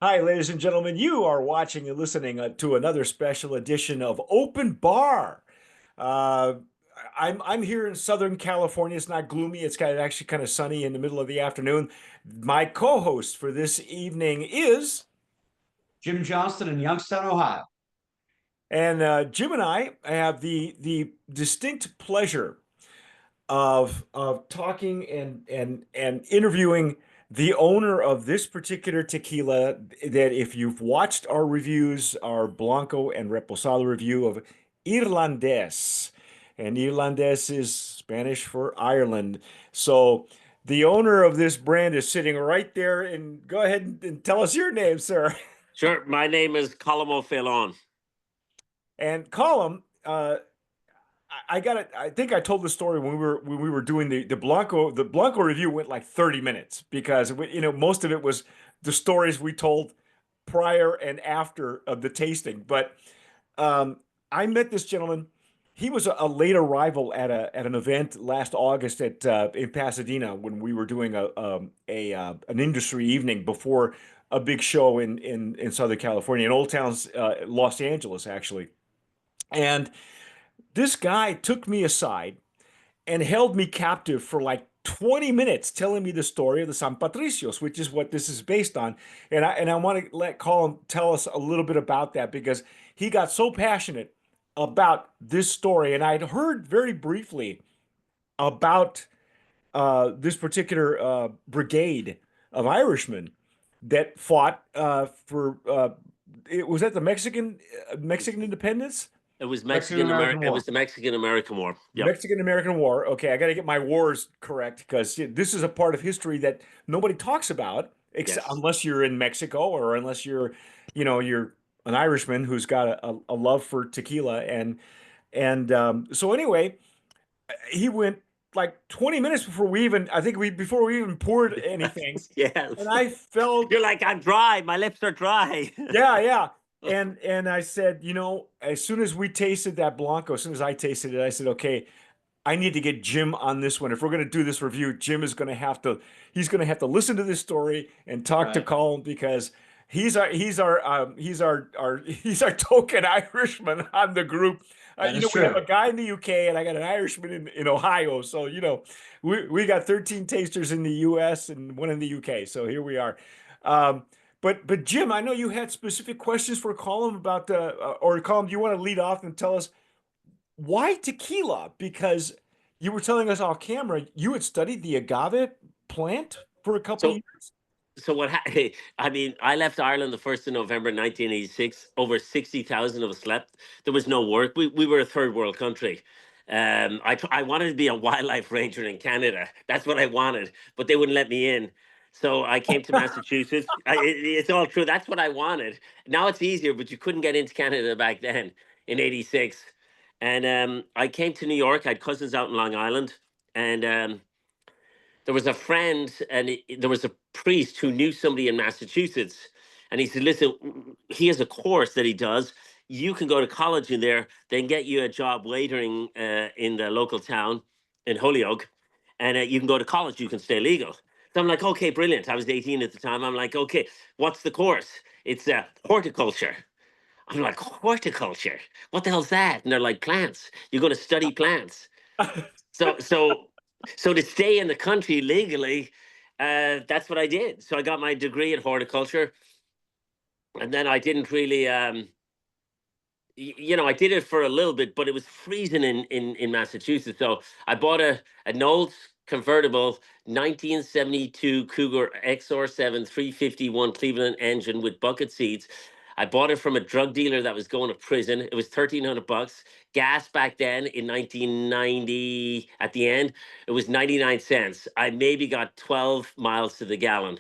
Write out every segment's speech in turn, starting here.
Hi, ladies and gentlemen. You are watching and listening to another special edition of Open Bar. Uh, I'm here in Southern California. It's not gloomy. It's actually kind of sunny in the middle of the afternoon. My co-host for this evening is, Jim Johnston in Youngstown, Ohio. and Jim and I have the distinct pleasure of talking and interviewing the owner of this particular tequila that if you've watched our reviews, our Blanco and Reposado review of Irlandes, and Irlandes is Spanish for Ireland. So the owner of this brand is sitting right there, and go ahead and tell us your name, sir. Sure. My name is Colm O'Faolain. And Colm, I got it. I think I told the story when we were doing the Blanco. The Blanco review went like 30 minutes because most of it was the stories we told prior and after of the tasting. But I met this gentleman. He was a late arrival at an event last August at in Pasadena when we were doing an industry evening before a big show in Southern California in Old Town, Los Angeles, actually. And this guy took me aside and held me captive for like 20 minutes telling me the story of the San Patricios, which is what this is based on. And I want to let Colin tell us a little bit about that because he got so passionate about this story. And I'd heard very briefly about this particular brigade of Irishmen that fought for it was that the Mexican independence? It was Mexican-American It War. was the Mexican American War. Yep. Mexican-American War. Okay, I got to get my wars correct because this is a part of history that nobody talks about, Yes. unless you're in Mexico or unless you're an Irishman who's got a love for tequila. And so anyway, he went like 20 minutes before before we even poured anything, Yes. and I felt You're like, I'm dry. My lips are dry. yeah, yeah. And I said, as soon as we tasted that Blanco, as soon as I tasted it, I said, okay, I need to get Jim on this one. If we're going to do this review, Jim is going to have to, he's going to have to listen to this story and talk to Right. Colin because he's our token Irishman on the group. That is We have true. a guy in the UK and I got an Irishman in Ohio. So, we got 13 tasters in the US and one in the UK. So here we are. Um, but Jim, I know you had specific questions for Colin about or Colin, do you want to lead off and tell us why tequila? Because you were telling us off camera you had studied the agave plant for a couple of so, years. so what? I mean, I left Ireland the 1st of November 1986. Over 60,000 of us left. There was no work. We were a third world country. I wanted to be a wildlife ranger in Canada. That's what I wanted, but they wouldn't let me in. So I came to Massachusetts. It's all true. That's what I wanted. Now it's easier, but you couldn't get into Canada back then in '86. And I came to New York. I had cousins out in Long Island, and there was a friend, and there was a priest who knew somebody in Massachusetts, and he said, "Listen, he has a course that he does. You can go to college in there, then get you a job waitering in the local town in Holyoke, and you can go to college. You can stay legal." So I'm like, "Okay, brilliant." I was 18 at the time. I'm like, "Okay, what's the course?" It's horticulture. I'm like, "Horticulture? What the hell's that?" And they're like, "Plants. You're going to study plants." So so so to stay in the country legally, that's what I did. So I got my degree in horticulture, and then I didn't really, I did it for a little bit, but it was freezing in Massachusetts. So I bought an old convertible 1972 Cougar XR7 351 Cleveland engine with bucket seats. I bought it from a drug dealer that was going to prison. It was $1,300. Gas back then in 1990 at the end, it was 99 cents. I maybe got 12 miles to the gallon.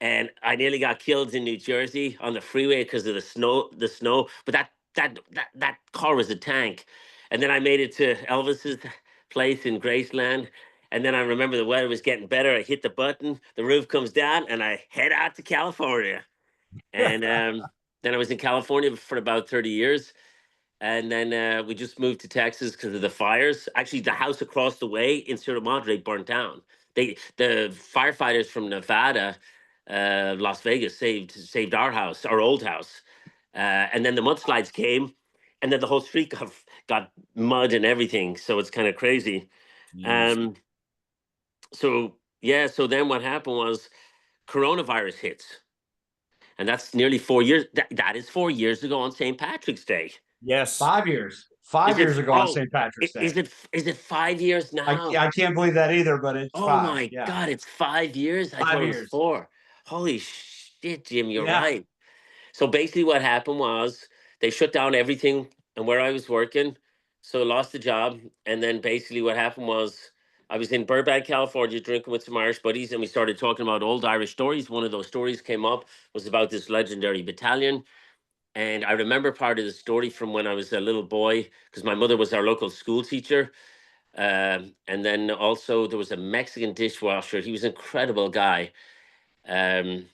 And I nearly got killed in New Jersey on the freeway because of the snow. But that car was a tank. And then I made it to Elvis's place in Graceland. And then I remember the weather was getting better. I hit the button, the roof comes down, and I head out to California. And then I was in California for about 30 years. And then we just moved to Texas because of the fires. Actually, the house across the way in Sierra Madre burnt down. The firefighters from Nevada Las Vegas saved our house, our old house, and then the mudslides came, and then the whole street got mud and everything. So it's kind of crazy. Jeez. Um, so yeah, so then what happened was coronavirus hits, and that's nearly 4 years. That is 4 years ago on St. Patrick's Day. Yes. 5 years. Is 5 years it? ago on Oh, St. Patrick's Day. is it 5 years now? I can't believe that either, but it's Oh five. my Yeah. God, it's 5 years. I thought 5 it was years. 4. Holy shit, Jim, you're Yeah. right. So basically, what happened was they shut down everything and where I was working. So I lost the job. And then basically, what happened was I was in Burbank, California, drinking with some Irish buddies, and we started talking about old Irish stories. One of those stories came up was about this legendary battalion. And I remember part of the story from when I was a little boy, because my mother was our local school teacher. And then also there was a Mexican dishwasher. He was an incredible guy. Um,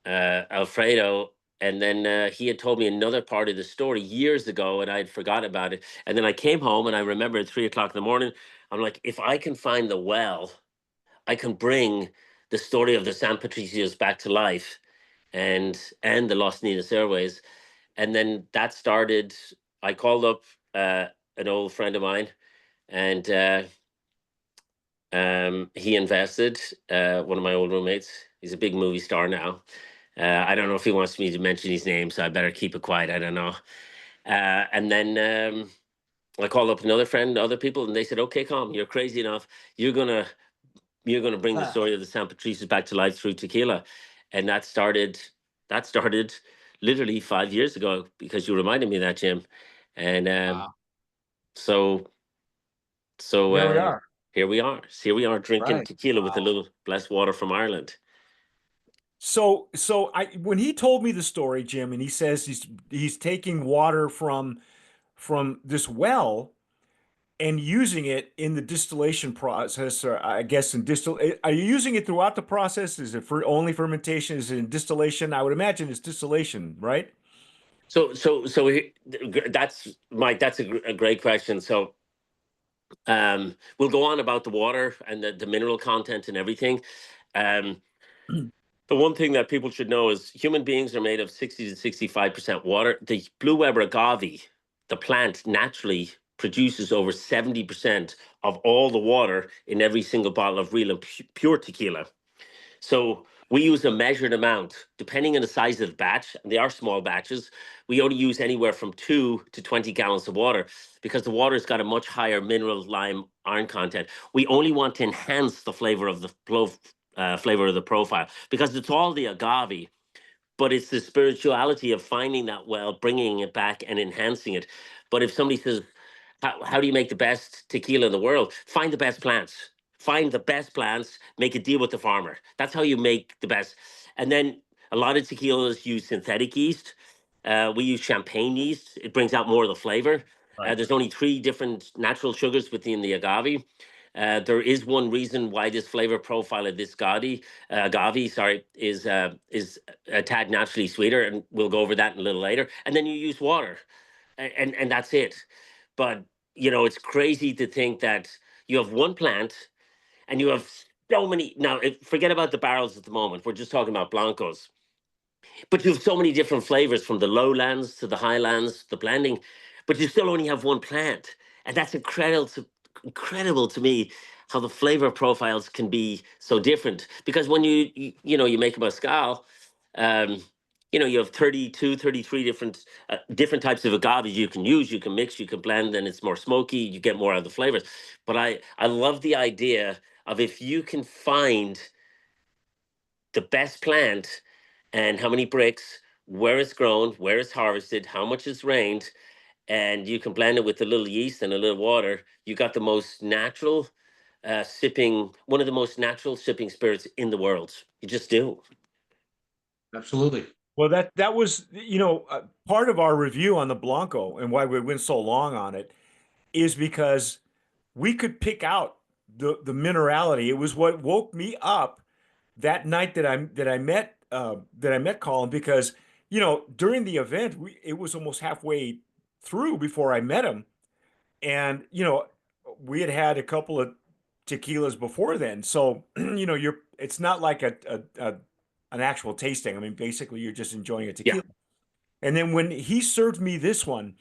Alfredo, and then he had told me another part of the story years ago, and I'd forgot about it. And then I came home, and I remember at 3 o'clock in the morning, I'm like, if I can find the well, I can bring the story of the San Patricios back to life, and the Lost Niños Airways. And then that started. I called up an old friend of mine, and he invested. One of my old roommates. He's a big movie star now. I don't know if he wants me to mention his name, so I better keep it quiet. I don't know. And then I called up another friend, other people, and they said, "Okay, Colm, you're crazy enough. You're gonna you're gonna bring the story of the San Patricios back to life through tequila," and that started. That started literally 5 years ago because you reminded me of that, Jim. And Wow. so so Here we are. here we are. Here we are drinking Right. tequila with a Wow. little blessed water from Ireland. So when he told me the story, Jim, and he says he's taking water from this well and using it in the distillation process, or I guess in are you using it throughout the process? Is it for only fermentation? Is it in distillation? I would imagine it's distillation, right? That's Mike. That's a great question. So we'll go on about the water and the mineral content and everything. Um, the one thing that people should know is human beings are made of 60 to 65% water. The blue Weber agave, the plant naturally produces over 70% of all the water in every single bottle of real and pure tequila. So we use a measured amount, depending on the size of the batch, and they are small batches. We only use anywhere from 2 to 20 gallons of water because the water's got a much higher mineral, lime, iron content. We only want to enhance the flavor of the flavor of the profile because it's all the agave, but it's the spirituality of finding that well, bringing it back and enhancing it. But if somebody says, how do you make the best tequila in the world? Find the best plants. Find the best plants, make a deal with the farmer. That's how you make the best. And then a lot of tequilas use synthetic yeast. We use champagne yeast. It brings out more of the flavor. Right. There's only 3 different natural sugars within the agave. There is one reason why this flavor profile of this agave, sorry, is a tad naturally sweeter, and we'll go over that a little later. And then you use water, and that's it. But it's crazy to think that you have one plant and you have so many. Now, forget about the barrels at the moment. We're just talking about blancos. But you have so many different flavors from the lowlands to the highlands, the blending, but you still only have one plant. And that's incredible to me how the flavor profiles can be so different. Because when you make a mezcal, um, you have 32, 33 different types of agaves you can use, you can mix, you can blend, and it's more smoky, you get more out of the flavors. But I love the idea of if you can find the best plant and how many bricks, where it's grown, where it's harvested, how much it's rained, and you can blend it with a little yeast and a little water. You got the most natural one of the most natural sipping spirits in the world. You just do. Absolutely. Well, that was, part of our review on the Blanco and why we went so long on it is because we could pick out the minerality. It was what woke me up that night that I met Colin, because during the event it was almost halfway through before I met him, and we had had a couple of tequilas before then. So, it's not like an actual tasting. I mean, basically you're just enjoying a Yeah. tequila. And then when he served me this one,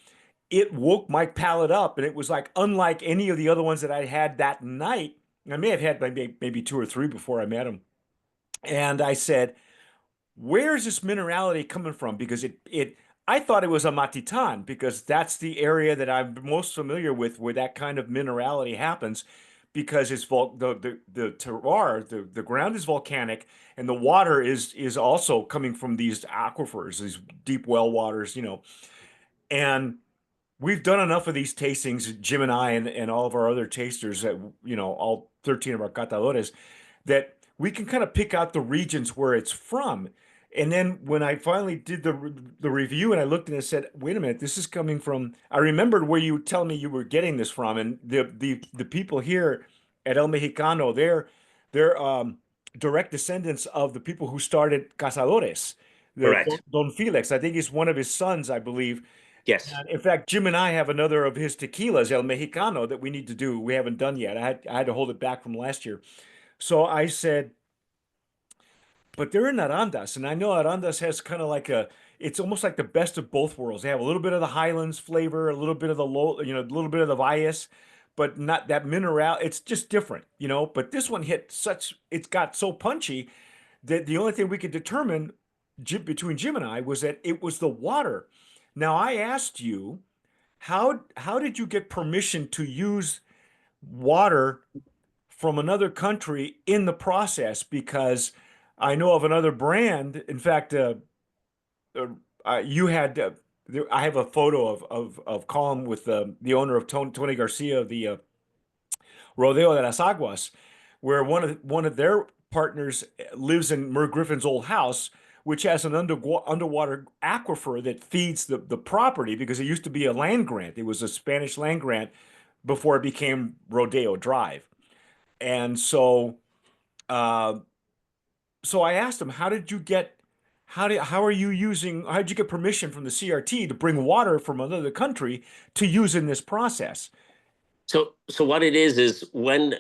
it woke my palate up, and it was like unlike any of the other ones that I had that night. I may have had maybe two or three before I met him. And I said, where's this minerality coming from? Because I thought it was a Matitan because that's the area that I'm most familiar with where that kind of minerality happens because it's the terroir, the ground is volcanic and the water is also coming from these aquifers, these deep well waters, and we've done enough of these tastings, Jim and I and all of our other tasters that, all 13 of our catadores, that we can kind of pick out the regions where it's from. And then when I finally did the review and I looked and I said, wait a minute, this is coming from, I remembered where you tell me you were getting this from. And the people here at El Mexicano, they're direct descendants of the people who started Cazadores. Correct. Don Felix, I think he's one of his sons, I believe. Yes. And in fact, Jim and I have another of his tequilas, El Mexicano, that we need to do. We haven't done yet. I had to hold it back from last year. So I said, but they're in Arandas, and I know Arandas has kind of like it's almost like the best of both worlds. They have a little bit of the highlands flavor, a little bit of the a little bit of the valles, but not that mineral. It's just different, But this one it's got so punchy that the only thing we could determine between Jim and I was that it was the water. Now I asked you, how did you get permission to use water from another country in the process? Because I know of another brand. In fact, uh, you had. I have a photo of Colm with the owner of Tony Garcia of the Rodeo de las Aguas, where one of their partners lives in Merv Griffin's old house, which has an underwater aquifer that feeds the property because it used to be a land grant. It was a Spanish land grant before it became Rodeo Drive. And uh, so I asked him, how did you get permission from the CRT to bring water from another country to use in this process? So what it is when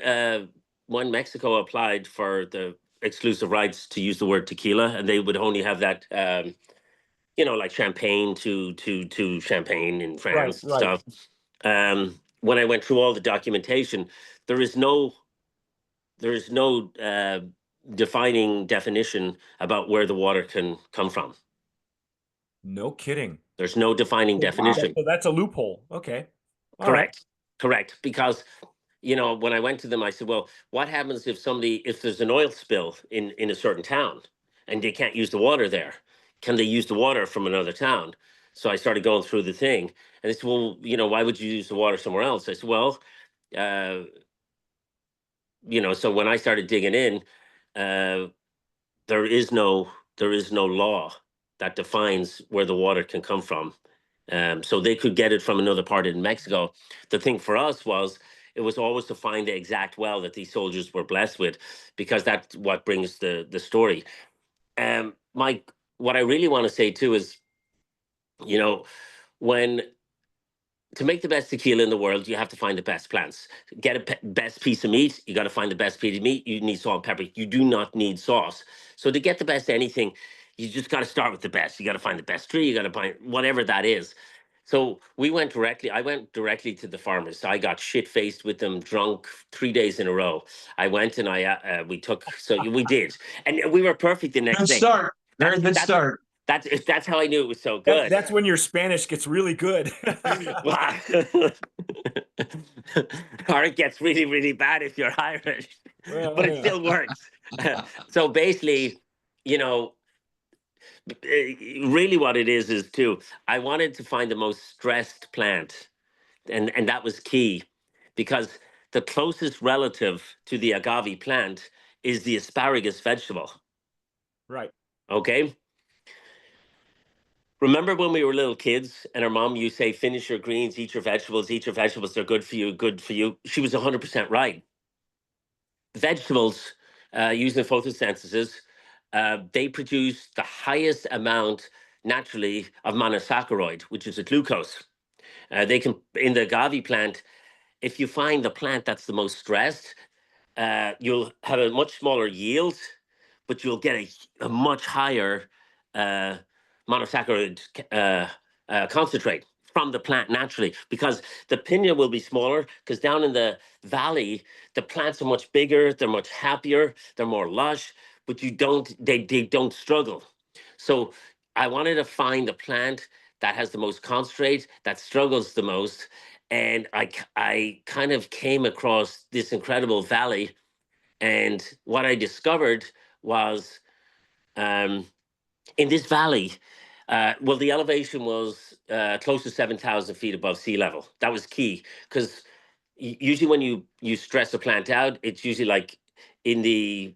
Mexico applied for the exclusive rights to use the word tequila, and they would only have that, like champagne to champagne in Right, France and right. stuff. When I went through all the documentation, there is no there is no defining definition about where the water can come from. No kidding. There's no defining Wow. definition. So that's a loophole. Okay. All right. Correct. Because, when I went to them, I said, well, what happens if there's an oil spill in a certain town and they can't use the water there? Can they use the water from another town? So I started going through the thing, and they said, well, why would you use the water somewhere else? I said, well, uh, so when I started digging in, uh, there is no law that defines where the water can come from. So they could get it from another part in Mexico. The thing for us was it was always to find the exact well that these soldiers were blessed with, because that's what brings the story. Mike, what I really want to say too is, when to make the best tequila in the world, you have to find the best plants. Get a best piece of meat, you got to find the best piece of meat. You need salt and pepper. You do not need sauce. So to get the best anything, you just got to start with the best. You got to find the best tree. You got to find whatever that is. So I went directly to the farmers. I got shit faced with them, drunk 3 days in a row. I went and we did. And we were perfect the next Good day. start. Very good start. That's how I knew it was so That, good. that's when your Spanish gets really good. Wow. Or it gets really, really bad if you're Irish, Well, but it yeah. still works. So basically, really what it is too, I wanted to find the most stressed plant, and that was key, because the closest relative to the agave plant is the asparagus vegetable. Right. Okay. Remember when we were little kids and our mom used to say, finish your greens, eat your vegetables, they're good for you, good for you. She was 100% right. Vegetables, using photosynthesis, they produce the highest amount naturally of monosaccharide, which is a glucose. They can, in the agave plant, if you find the plant that's the most stressed, you'll have a much smaller yield, but you'll get a much higher uh, monosaccharide concentrate from the plant naturally, because the pinna will be smaller, because down in the valley the plants are much bigger, they're much happier, they're more lush, but they don't struggle. So I wanted to find a plant that has the most concentrate, that struggles the most, and I kind of came across this incredible valley, and what I discovered was, um, in this valley, well, the elevation was close to 7,000 feet above sea level. That was key, because usually when you stress a plant out, it's usually like in the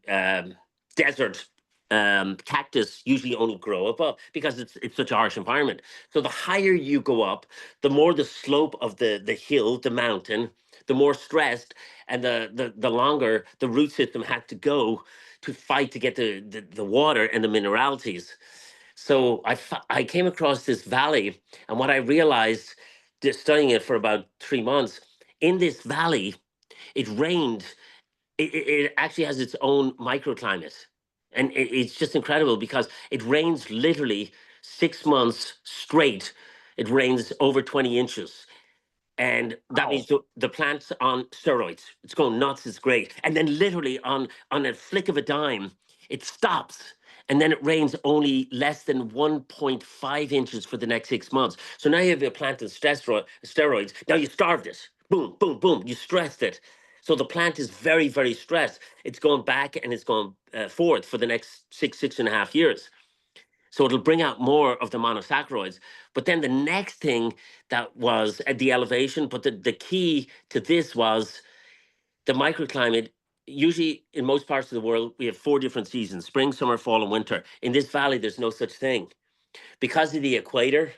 desert. Cactus usually only grow above, because it's such a harsh environment. So the higher you go up, the more the slope of the hill, the mountain, the more stressed, and the longer the root system had to go to fight to get the water and the mineralities. So I came across this valley, and what I realized, just studying it for about 3 months, in this valley, it rained. It actually has its own microclimate, and it's just incredible, because it rains literally 6 months straight. It rains over 20 inches, and that means the plant's on steroids. It's going nuts. It's great. And then literally on a flick of a dime, it stops, and then it rains only less than 1.5 inches for the next 6 months. So now you have your plant on steroids. Now you starved it. Boom, boom, boom. You stressed it. So the plant is very, very stressed. It's going back and it's going forward for the next 6.5 years. So it'll bring out more of the monosaccharides. But then the next thing that was at the elevation, but the key to this was the microclimate. Usually in most parts of the world, we have 4 different seasons: spring, summer, fall, and winter. In this valley, there's no such thing. Because of the equator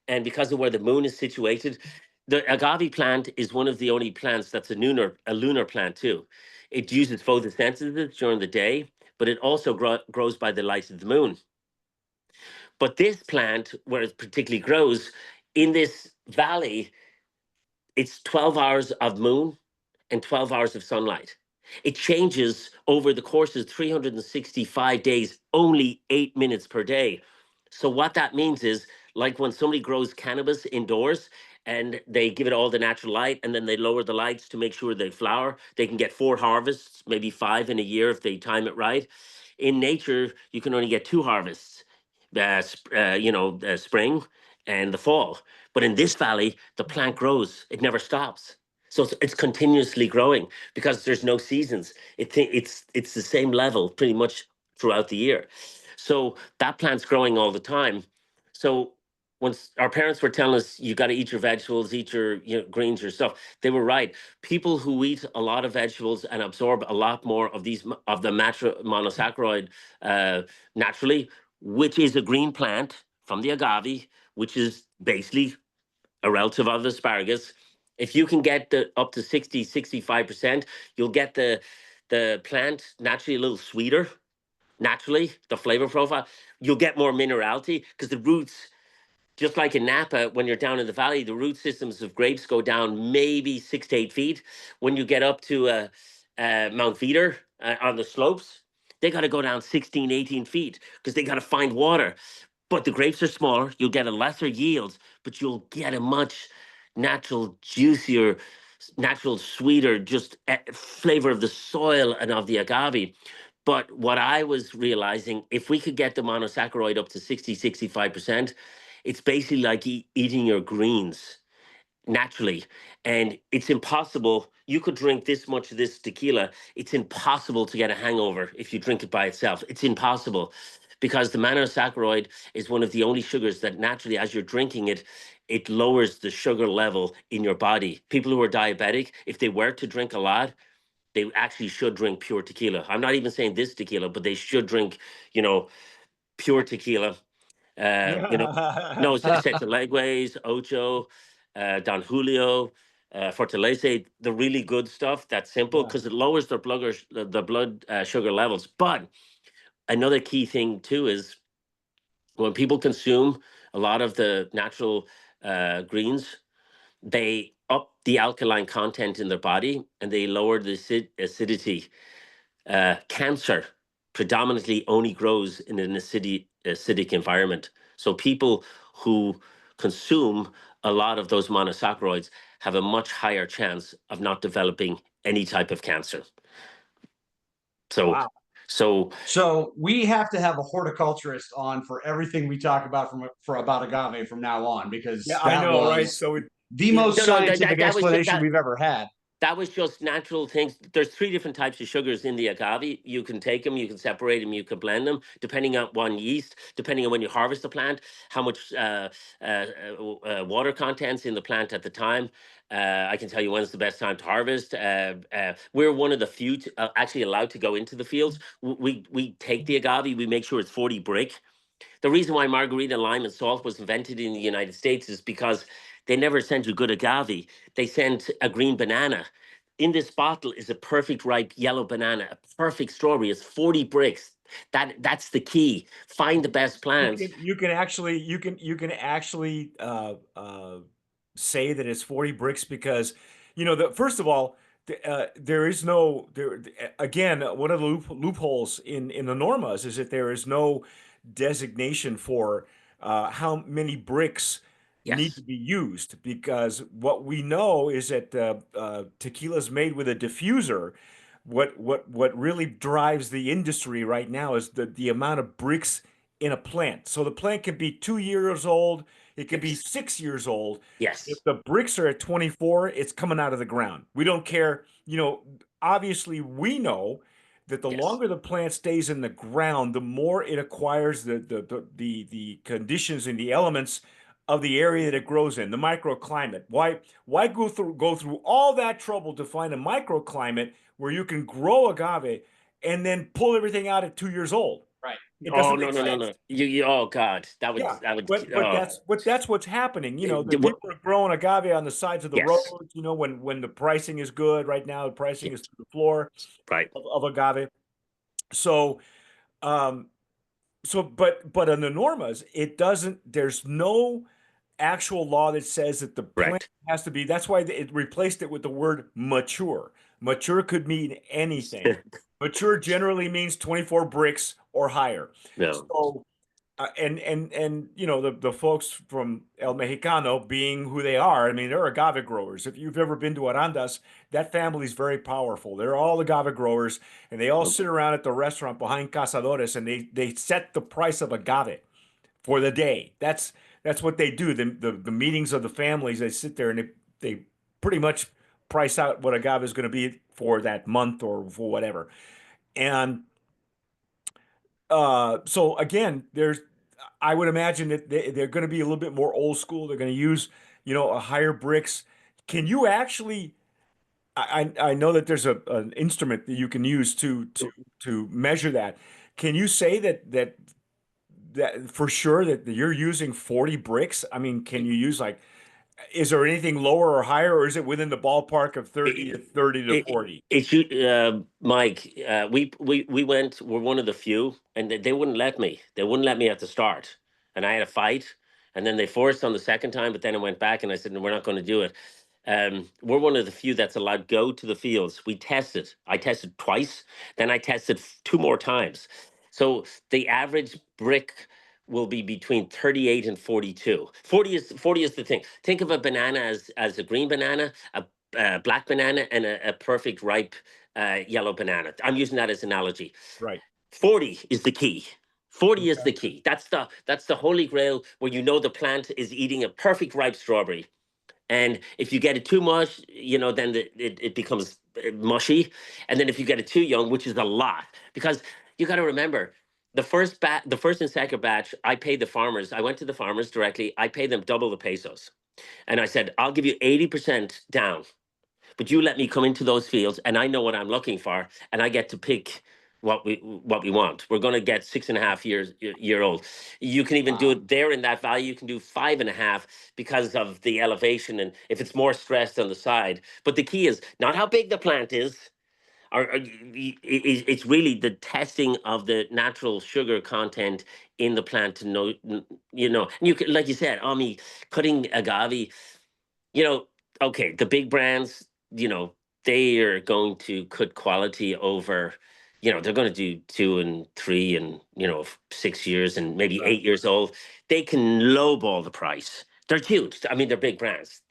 and because of where the moon is situated, the agave plant is one of the only plants that's a lunar plant too. It uses photosynthesis during the day, but it also grows by the light of the moon. But this plant, where it particularly grows in this valley, it's 12 hours of moon and 12 hours of sunlight. It changes over the course of 365 days, only 8 minutes per day. So, what that means is, like when somebody grows cannabis indoors and they give it all the natural light and then they lower the lights to make sure they flower, they can get 4 harvests, maybe 5 in a year if they time it right. In nature, you can only get 2 harvests, spring and the fall. But in this valley, the plant grows, it never stops. So it's continuously growing, because there's no seasons. It's the same level pretty much throughout the year. So that plant's growing all the time. So when our parents were telling us, you got to eat your vegetables, eat your greens, your stuff, they were right. People who eat a lot of vegetables and absorb a lot more of the monosaccharide naturally, which is a green plant from the agave, which is basically a relative of asparagus. If you can get up to 65%, you'll get the plant naturally a little sweeter. Naturally, the flavor profile, you'll get more minerality, because the roots, just like in Napa, when you're down in the valley, the root systems of grapes go down maybe 6 to 8 feet. When you get up to Mount Veeder on the slopes, they got to go down 16, 18 feet, because they got to find water. But the grapes are smaller. You'll get a lesser yield, but you'll get a much natural, juicier, natural, sweeter, just flavor of the soil and of the agave. But what I was realizing, if we could get the monosaccharide up to 65%, it's basically like eating your greens naturally. And it's impossible. You could drink this much of this tequila. It's impossible to get a hangover if you drink it by itself. It's impossible, because the monosaccharide is one of the only sugars that naturally, as you're drinking it, it lowers the sugar level in your body. People who are diabetic, if they were to drink a lot, they actually should drink pure tequila. I'm not even saying this tequila, but they should drink, pure tequila. No, Sete Legways, Ocho, Don Julio, Fortaleza, the really good stuff. That's simple, Yeah. because it lowers the blood sugar levels. But another key thing too is, when people consume a lot of the natural greens, they up the alkaline content in their body and they lower the acidity. Cancer predominantly only grows in an acidic environment. So people who consume a lot of those monosaccharides have a much higher chance of not developing any type of cancer. So, Wow. So we have to have a horticulturist on for everything we talk about about agave from now on, because Yeah, I that know, right? was So the it- most no, no, scientific that was explanation we've ever had. that was just natural things. There's three different types of sugars in the agave. You can take them, you can separate them, you can blend them, depending on one yeast, depending on when you harvest the plant, how much water contents in the plant at the time. I can tell you when's the best time to harvest. We're one of the few actually allowed to go into the fields. We take the agave, we make sure it's 40 brick. The reason why margarita, lime, and salt was invented in the United States is because they never sent you good agave. They sent a green banana. In this bottle is a perfect ripe yellow banana, a perfect strawberry. It's 40 bricks. That's the key. Find the best plants. you can actually say that it's 40 bricks because first of all there is no there again one of the loopholes in the normas is that there is no designation for how many bricks need Yes. to be used because what we know is that tequila is made with a diffuser. What really drives the industry right now is the amount of bricks in a plant. So the plant can be 2 years old, it can be Yes. 6 years old. If Yes. the bricks are at 24, it's coming out of the ground. We don't care. Obviously, we know that the Yes. longer the plant stays in the ground, the more it acquires the conditions and the elements of the area that it grows in, the microclimate. Why go through all that trouble to find a microclimate where you can grow agave and then pull everything out at 2 years old? Right. It Oh doesn't no make no no sense. no. You oh God. That would Yeah, that would but oh that's what's happening. The what people are growing agave on the sides of the yes. roads. When the pricing is good right now, the pricing is Yes. through the floor Right. of agave. So, um, but on the normas, it doesn't. There's no actual law that says that the plant Correct. has to be. That's why it replaced it with the word mature. Mature could mean anything. Mature generally means 24 bricks or higher. No. So and the folks from El Mexicano being who they are, I mean they're agave growers. If you've ever been to Arandas, that family's very powerful. They're all agave growers, and they all Nope. sit around at the restaurant behind Cazadores, and they set the price of agave for the day. That's what they do. The meetings of the families, they sit there and they pretty much price out what agave is going to be for that month or for whatever. And so again, I would imagine that they're going to be a little bit more old school. They're going to use, a higher bricks. Can you actually? I know that there's an instrument that you can use to measure that. Can you say that for sure that you're using 40 bricks? I mean, can you use like, is there anything lower or higher, or is it within the ballpark of 30 to It, 40? it's you, Mike. We went. We're one of the few, and they wouldn't let me. They wouldn't let me at the start, and I had a fight, and then they forced on the second time. But then I went back, and I said, "No, we're not going to do it." We're one of the few that's allowed go to the fields. We tested. I tested twice, then I tested two more times. So the average brick will be between 38 and 42. 40 is the thing. Think of a banana as a green banana, a black banana, and a perfect ripe yellow banana. I'm using that as an analogy. Right. 40 is the key. 40 is Okay. the key. That's the holy grail where you know the plant is eating a perfect ripe strawberry. And if you get it too much, then it becomes mushy. And then if you get it too young, which is a lot, because you got to remember the first and second batch, I paid the farmers. I went to the farmers directly. I paid them double the pesos, and I said, I'll give you 80% down, but you let me come into those fields, and I know what I'm looking for, and I get to pick what we want. We're going to get 6.5 year old. You can even do Wow. it there in that value. You can do 5.5 because of the elevation, and if it's more stressed on the side. But the key is not how big the plant is. It's really the testing of the natural sugar content in the plant to know. And you can, like you said, cutting agave. You know, okay, the big brands, they are going to cut quality over, they're going to do 2 and 3 and 6 years and maybe Right. 8 years old. They can lowball the price. They're huge. I mean, they're big brands.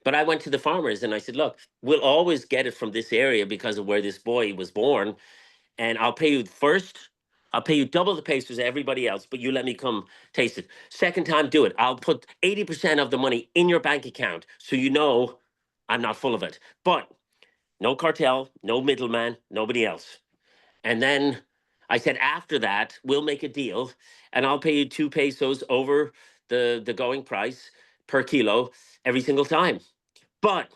But I went to the farmers and I said, look, we'll always get it from this area because of where this boy was born, and I'll pay you first. I'll pay you double the pace as everybody else, but you let me come taste it. Second time, do it. I'll put 80% of the money in your bank account so you know I'm not full of it. But no cartel, no middleman, nobody else. And then I said, after that, we'll make a deal and I'll pay you 2 pesos over the going price per kilo every single time. But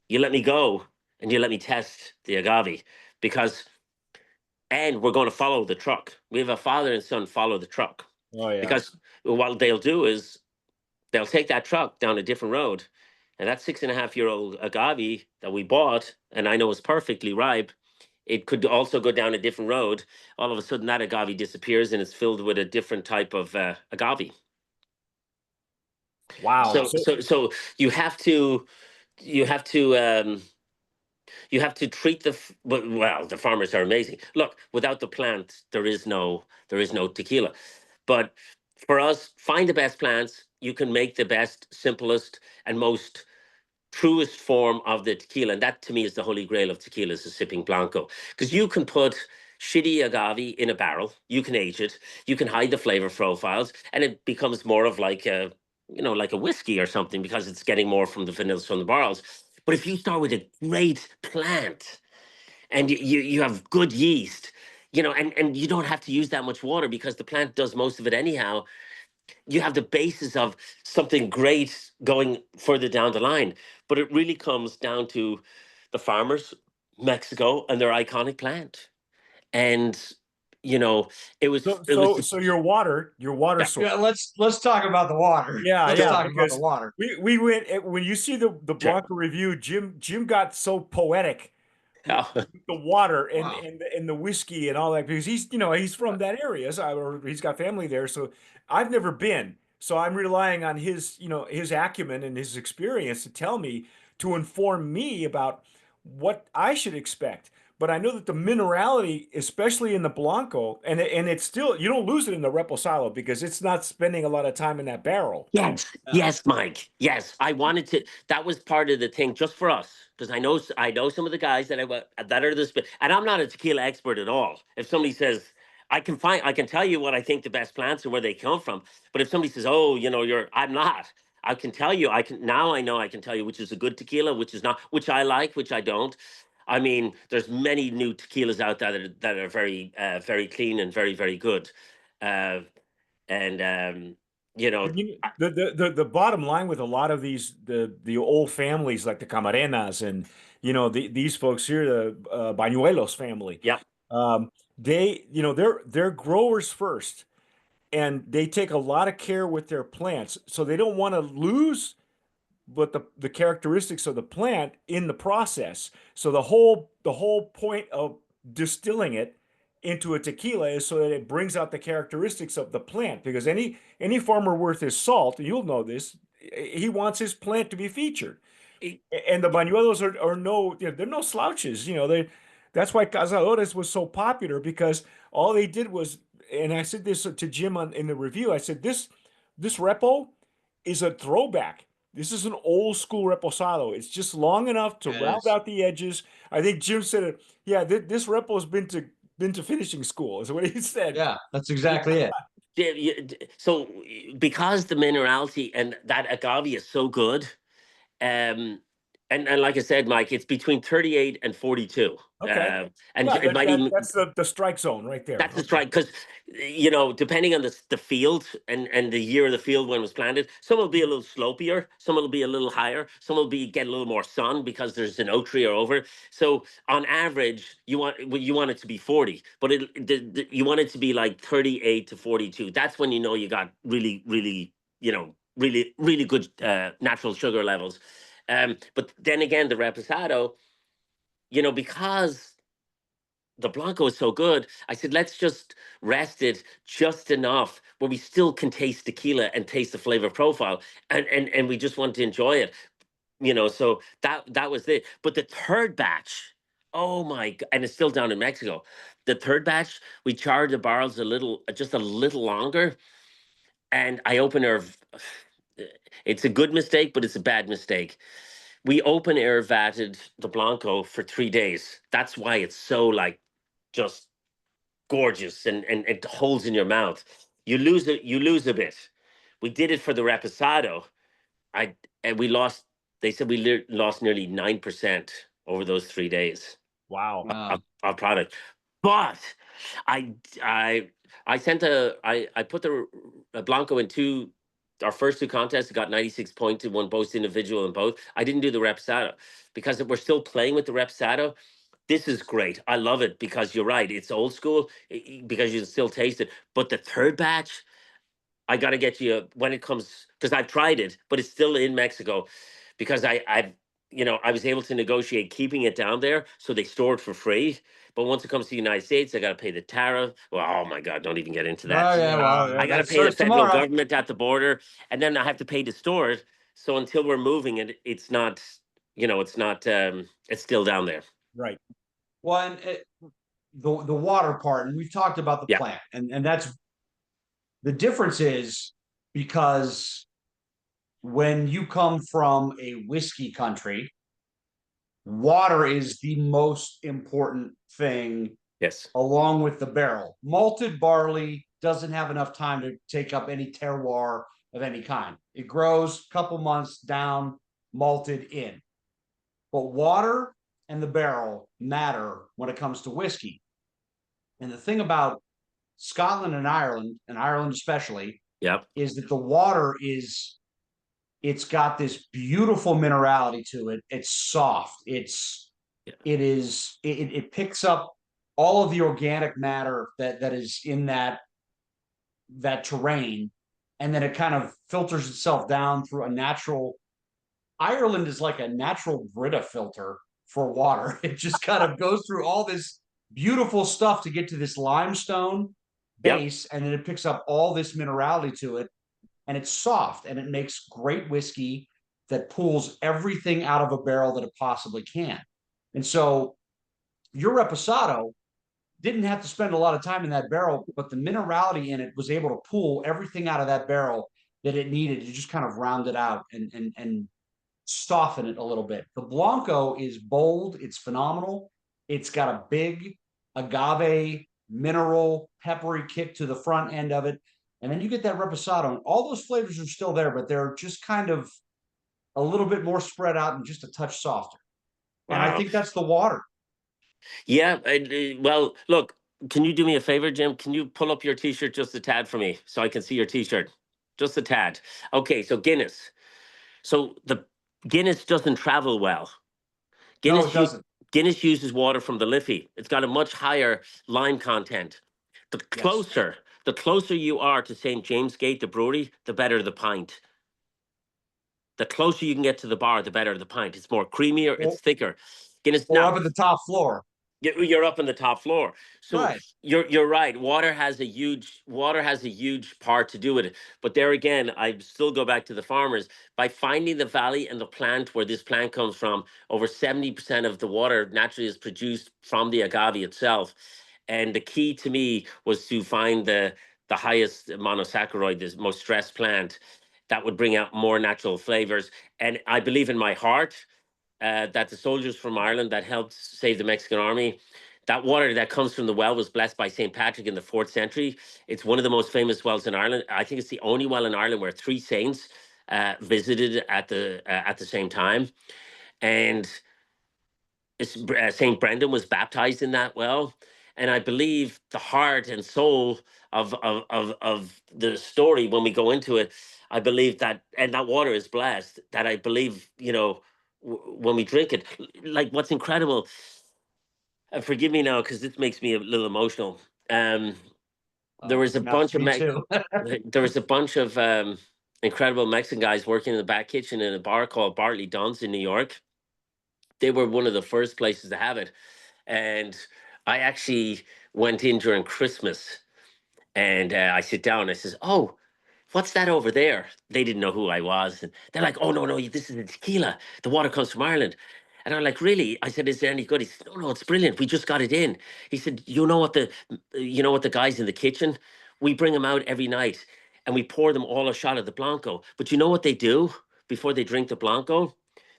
you let me go and you let me test the agave, because and we're going to follow the truck. We have a father and son follow the truck, Oh yeah. because what they'll do is they'll take that truck down a different road, and that 6.5-year-old agave that we bought, and I know is perfectly ripe, it could also go down a different road. All of a sudden, that agave disappears and it's filled with a different type of agave. Wow. So you have to you have to treat well, the farmers are amazing. Look, without the plant there is no tequila. But for us, find the best plants. You can make the best, simplest, and most truest form of the tequila, and that to me is the holy grail of tequila, is the sipping blanco, because you can put shitty agave in a barrel, you can age it, you can hide the flavor profiles, and it becomes more of like a like a whiskey or something, because it's getting more from the vanillas from the barrels. But if you start with a great plant and you have good yeast, and you don't have to use that much water because the plant does most of it anyhow, you have the basis of something great going further down the line. But it really comes down to the farmers, Mexico, and their iconic plant. And you know, So it was so so your water yeah, source. Yeah, let's talk about the water. Yeah, Let's yeah, talk about the because water. we went when you see the sure. Blanco review, Jim got so poetic Yeah. with the water and Wow. and the whiskey and all that, because he's from that area, or he's got family there. So I've never been. So I'm relying on his acumen and his experience to tell me, to inform me about what I should expect. But I know that the minerality, especially in the Blanco, and it's still, you don't lose it in the Reposado because it's not spending a lot of time in that barrel. Yes, Yeah. yes, Mike. Yes, I wanted to. That was part of the thing, just for us, because I know some of the guys that are this, and I'm not a tequila expert at all. If somebody says I can tell you what I think the best plants and where they come from. But if somebody says, oh, I'm not. I can tell you. I can now. I know I can tell you which is a good tequila, which is not, which I like, which I don't. I mean, there's many new tequilas out there that are very, very clean and very, very good. Uh, and you know, But the bottom line with a lot of these, the old families like the Camarenas and these folks here, the Bañuelos family, yeah. um, they're growers first, and they take a lot of care with their plants, so they don't want to lose but the characteristics of the plant in the process. So the whole point of distilling it into a tequila is so that it brings out the characteristics of the plant. Because any farmer worth his salt, you'll know this, he wants his plant to be featured. It- And the bañuelos are no, they're no slouches. That's why Cazadores was so popular, because all they did was, and I said this to Jim in the review. I said this repo is a throwback. This is an old school reposado. It's just long enough to It round is. out the edges. I think Jim said it. Yeah, this repo's been to finishing school, is what he said. Yeah, that's exactly it. so because the minerality and that agave is so good, um, and like I said, Mike, it's between 38 and 42, Okay. and Yeah, it might even that's the strike zone right there. that's the Okay. strike, because depending on the field and the year of the field when it was planted, some will be a little slopier, some will be a little higher, some will be get a little more sun because there's an oak tree or over. So on average, you want it to be 40, but you want it to be like 38 to 42. That's when you got really, really, really, really good natural sugar levels. But then again, the reposado, because the Blanco is so good, I said, let's just rest it just enough where we still can taste tequila and taste the flavor profile. And we just want to enjoy it. So that was it. But the third batch, oh my God, and it's still down in Mexico. The third batch, we charred the barrels just a little longer, and I open air. It's a good mistake, but it's a bad mistake. We open air vatted the Blanco for 3 days. That's why it's so like just gorgeous, and it holds in your mouth. You lose it, you lose a bit. We did it for the Reposado. I and we lost. They said we lost nearly 9% over those 3 days Wow. of product. But I I I sent I put the Blanco in our first two contests. Got 96 points in one, both individual and both. I didn't do the Reposado because we're still playing with the Reposado. This is great. I love it because you're right. It's old school because you can still taste it. But the third batch, I got to get you when it comes, because I've tried it, but it's still in Mexico because I was able to negotiate keeping it down there, so they store it for free. But once it comes to the United States, I got to pay the tariff. Well, oh my God, don't even get into that. Oh yeah, well, I got to that pay the starts federal tomorrow. government at the border, and then I have to pay to store it. So until we're moving it, it's not, it's not, it's still down there. Right. Well, and the water part, and we've talked about the Yeah. plant, and that's the difference is because when you come from a whiskey country, water is the most important thing Yes. along with the barrel. Malted barley doesn't have enough time to take up any terroir of any kind. It grows a couple months down, malted in. But water and the barrel matter when it comes to whiskey. And the thing about Scotland and Ireland especially, Yep. is that the water it's got this beautiful minerality to it. It's soft. It picks up all of the organic matter that is in that terrain, and then it kind of filters itself down through a natural. Ireland is like a natural Brita filter for water. It just kind of goes through all this beautiful stuff to get to this limestone base, and then it picks up all this minerality to it, and it's soft, and it makes great whiskey that pulls everything out of a barrel that it possibly can. And so your Reposado didn't have to spend a lot of time in that barrel, but the minerality in it was able to pull everything out of that barrel that it needed to just kind of round it out and soften it a little bit. The Blanco is bold. It's phenomenal. It's got a big agave, mineral, peppery kick to the front end of it. And then you get that Reposado, and all those flavors are still there, but they're just kind of a little bit more spread out and just a touch softer. And I think that's the water. Yeah. Well, look, can you do me a favor, Jim? Can you pull up your T-shirt just a tad for me so I can see your T-shirt? Just a tad. Okay, so Guinness. So the Guinness doesn't travel well. No, Guinness it doesn't. Guinness uses water from the Liffey. It's got a much higher lime content. The Yes. closer you are to St. James Gate, the brewery, the better the pint. The closer you can get to the bar, the better the pint. It's more creamier, it's thicker. Guinness Or now. up at the top floor. You're up on the top floor, so Right. you're right. Water has a huge part to do with it. But there again, I still go back to the farmers. By finding the valley and the plant where this plant comes from, over 70% of the water naturally is produced from the agave itself. And the key to me was to find the highest monosaccharide, the most stressed plant that would bring out more natural flavors. And I believe in my heart that the soldiers from Ireland that helped save the Mexican army, that water that comes from the well was blessed by St. Patrick in the 4th century. It's one of the most famous wells in Ireland. I think it's the only well in Ireland where 3 saints visited at the same time. And St. Brendan was baptized in that well. And I believe the heart and soul of the story, when we go into it, I believe that, and that water is blessed, that I believe, when we drink it, like what's incredible, forgive me now, because this makes me a little emotional. There was a bunch of Me too. there was a bunch of incredible Mexican guys working in the back kitchen in a bar called Bartley Dunn's in New York. They were one of the first places to have it. And I actually went in during Christmas, and I sit down and I says, "Oh, what's that over there? They didn't know who I was. And they're like, oh, no, this is the tequila. The water comes from Ireland. And I'm like, really? I said, is there any good? He said, no, it's brilliant. We just got it in. He said, you know what the guys in the kitchen, we bring them out every night and we pour them all a shot of the Blanco. But you know what they do before they drink the Blanco?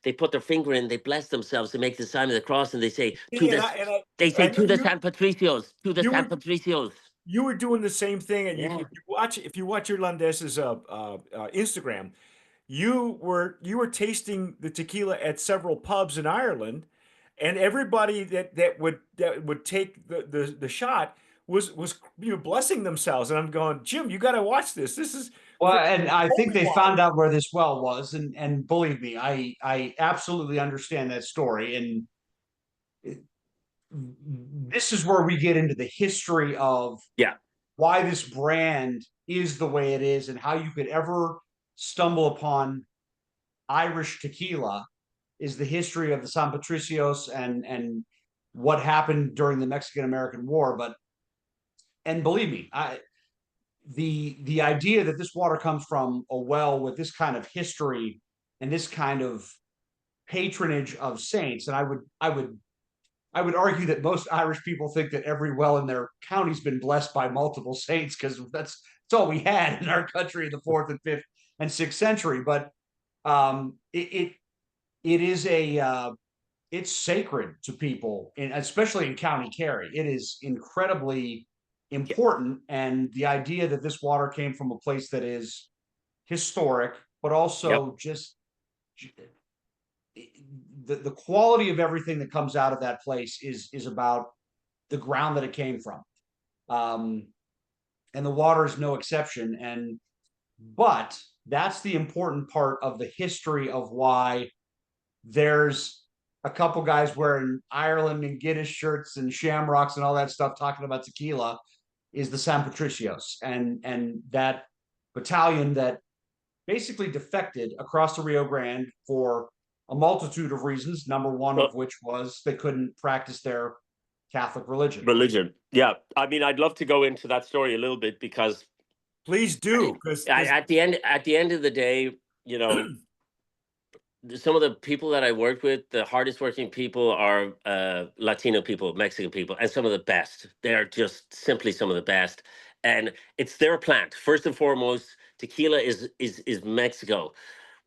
They put their finger in, they bless themselves, they make the sign of the cross, and they say, to And the, they say, I know to the San Patricios, to the you San were Patricios. you were doing the same thing, and Yeah. if you watch Irlandes's Instagram, you were tasting the tequila at several pubs in Ireland, and everybody that would take the shot was blessing themselves, and I'm going, Jim, you got to watch this. This is Well, and I think holy they water. found out where this well was, and believe me, I absolutely understand that story. And this is where we get into the history of Yeah. why this brand is the way it is, and how you could ever stumble upon Irish tequila is the history of the San Patricios and what happened during the Mexican American War. But and believe me, the idea that this water comes from a well with this kind of history and this kind of patronage of saints, and I would argue that most Irish people think that every well in their county's been blessed by multiple saints, because that's all we had in our country in the 4th and 5th and 6th century. But it is it's sacred to people, especially in County Kerry. It is incredibly important, and the idea that this water came from a place that is historic, but Yep. also just the quality of everything that comes out of that place is about the ground that it came from, and the water is no exception. But that's the important part of the history of why there's a couple guys wearing Ireland and Guinness shirts and shamrocks and all that stuff talking about tequila, is the San Patricios, and that battalion that basically defected across the Rio Grande for a multitude of reasons, number one of which was they couldn't practice their Catholic religion. Yeah. I mean, I'd love to go into that story a little bit, because Please do, because at the end of the day, you know, some of the people that I worked with, the hardest working people are Latino people, Mexican people, and some of the best. They're just simply some of the best. And it's their plant. First and foremost, tequila is Mexico.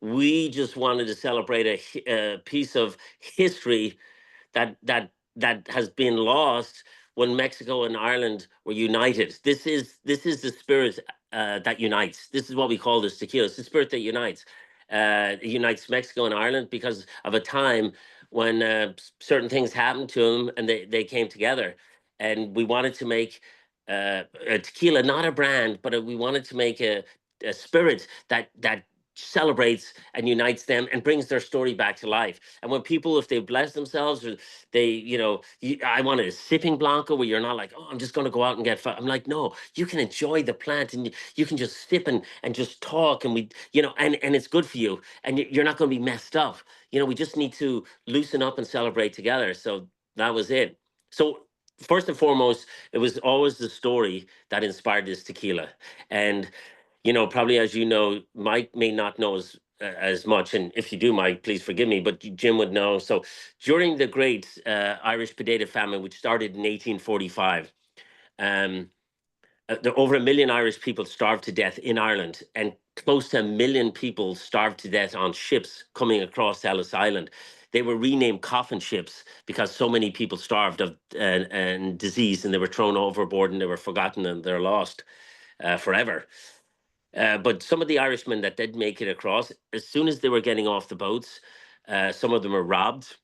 We just wanted to celebrate a piece of history that has been lost when Mexico and Ireland were united. This is the spirit that unites. This is what we call this tequila. It's the spirit that unites. It unites Mexico and Ireland because of a time when certain things happened to them, and they came together. And we wanted to make a tequila, not a brand, but we wanted to make a spirit that celebrates and unites them and brings their story back to life. And when people, if they bless themselves, or I wanted a sipping Blanco where you're not like, oh, I'm just going to go out and get I'm like, no, you can enjoy the plant, and you can just sip and just talk, and and it's good for you, and you're not going to be messed up. We just need to loosen up and celebrate together. So that was it. So first and foremost, it was always the story that inspired this tequila. And probably, as you know, Mike may not know as much, and if you do, Mike, please forgive me, but Jim would know. So during the great Irish potato famine, which started in 1845, over 1 million Irish people starved to death in Ireland, and close to 1 million people starved to death on ships coming across Ellis Island. They were renamed coffin ships because so many people starved of and disease, and they were thrown overboard, and they were forgotten, and they're lost forever. But some of the Irishmen that did make it across, as soon as they were getting off the boats, some of them were robbed,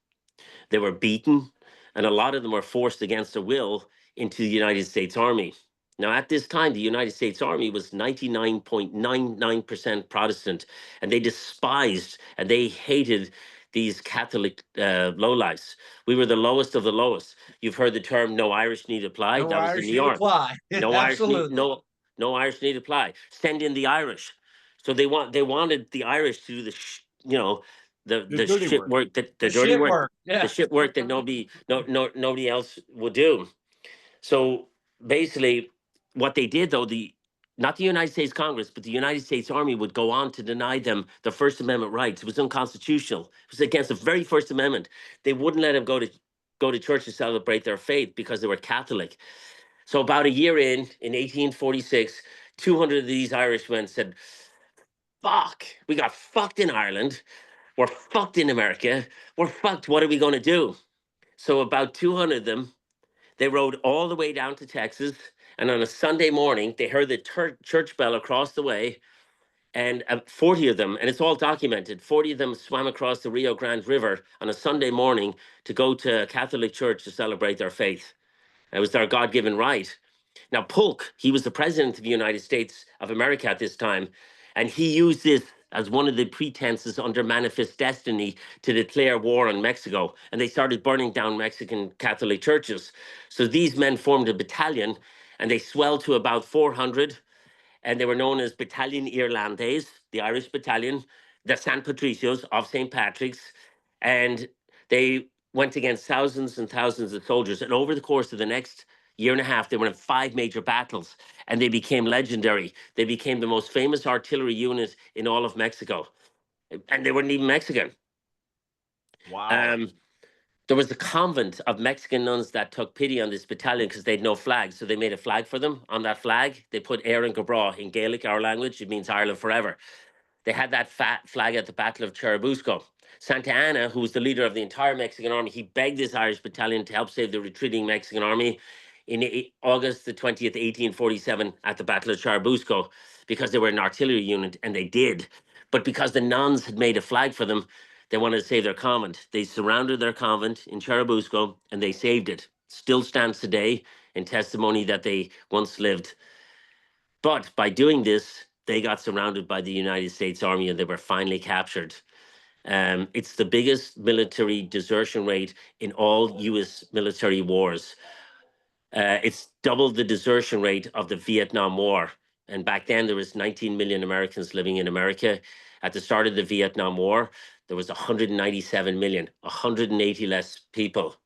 they were beaten, and a lot of them were forced against their will into the United States Army. Now, at this time, the United States Army was 99.99% Protestant, and they despised and they hated these Catholic lowlifes. We were the lowest of the lowest. You've heard the term "no Irish need apply." No That was in Irish New need York. apply. No Irish need Absolutely. no Irish need apply. Send in the Irish. So they wanted the Irish to do the the dirty shit work. work, The the dirty shit work, work. the Yeah. shit work that nobody else would do. So basically, what they did, though, not the United States Congress, but the United States Army would go on to deny them their First Amendment rights. It was unconstitutional. It was against the very First Amendment. They wouldn't let them go to church to celebrate their faith because they were Catholic. So about a year in 1846, 200 of these Irishmen said, fuck, we got fucked in Ireland. We're fucked in America. We're fucked. What are we going to do? So about 200 of them, they rode all the way down to Texas. And on a Sunday morning, they heard the church bell across the way. And 40 of them, and it's all documented, 40 of them swam across the Rio Grande River on a Sunday morning to go to a Catholic church to celebrate their faith. It was their God-given right. Now, Polk, he was the president of the United States of America at this time, and he used this as one of the pretenses under Manifest Destiny to declare war on Mexico. And they started burning down Mexican Catholic churches. So these men formed a battalion, and they swelled to about 400, and they were known as Battalion Irlandes, the Irish battalion, the San Patricios of St. Patrick's, and they went against thousands and thousands of soldiers. And over the course of the next year and a half, they were in 5 major battles, and they became legendary. They became the most famous artillery unit in all of Mexico, and they weren't even Mexican. Wow. There was the convent of Mexican nuns that took pity on this battalion because they had no flag. So they made a flag for them. On that flag, they put Éireann go Bragh in Gaelic, our language. It means Ireland forever. They had that fat flag at the Battle of Churubusco. Santa Anna, who was the leader of the entire Mexican army, he begged this Irish battalion to help save the retreating Mexican army in August the 20th, 1847, at the Battle of Churubusco, because they were an artillery unit, and they did. But because the nuns had made a flag for them, they wanted to save their convent. They surrounded their convent in Churubusco, and they saved it. Still stands today in testimony that they once lived. But by doing this, they got surrounded by the United States Army, and they were finally captured. It's the biggest military desertion rate in all U.S. military wars. It's double the desertion rate of the Vietnam War. And back then, there was 19 million Americans living in America. At the start of the Vietnam War, there was 197 million, 180 less people.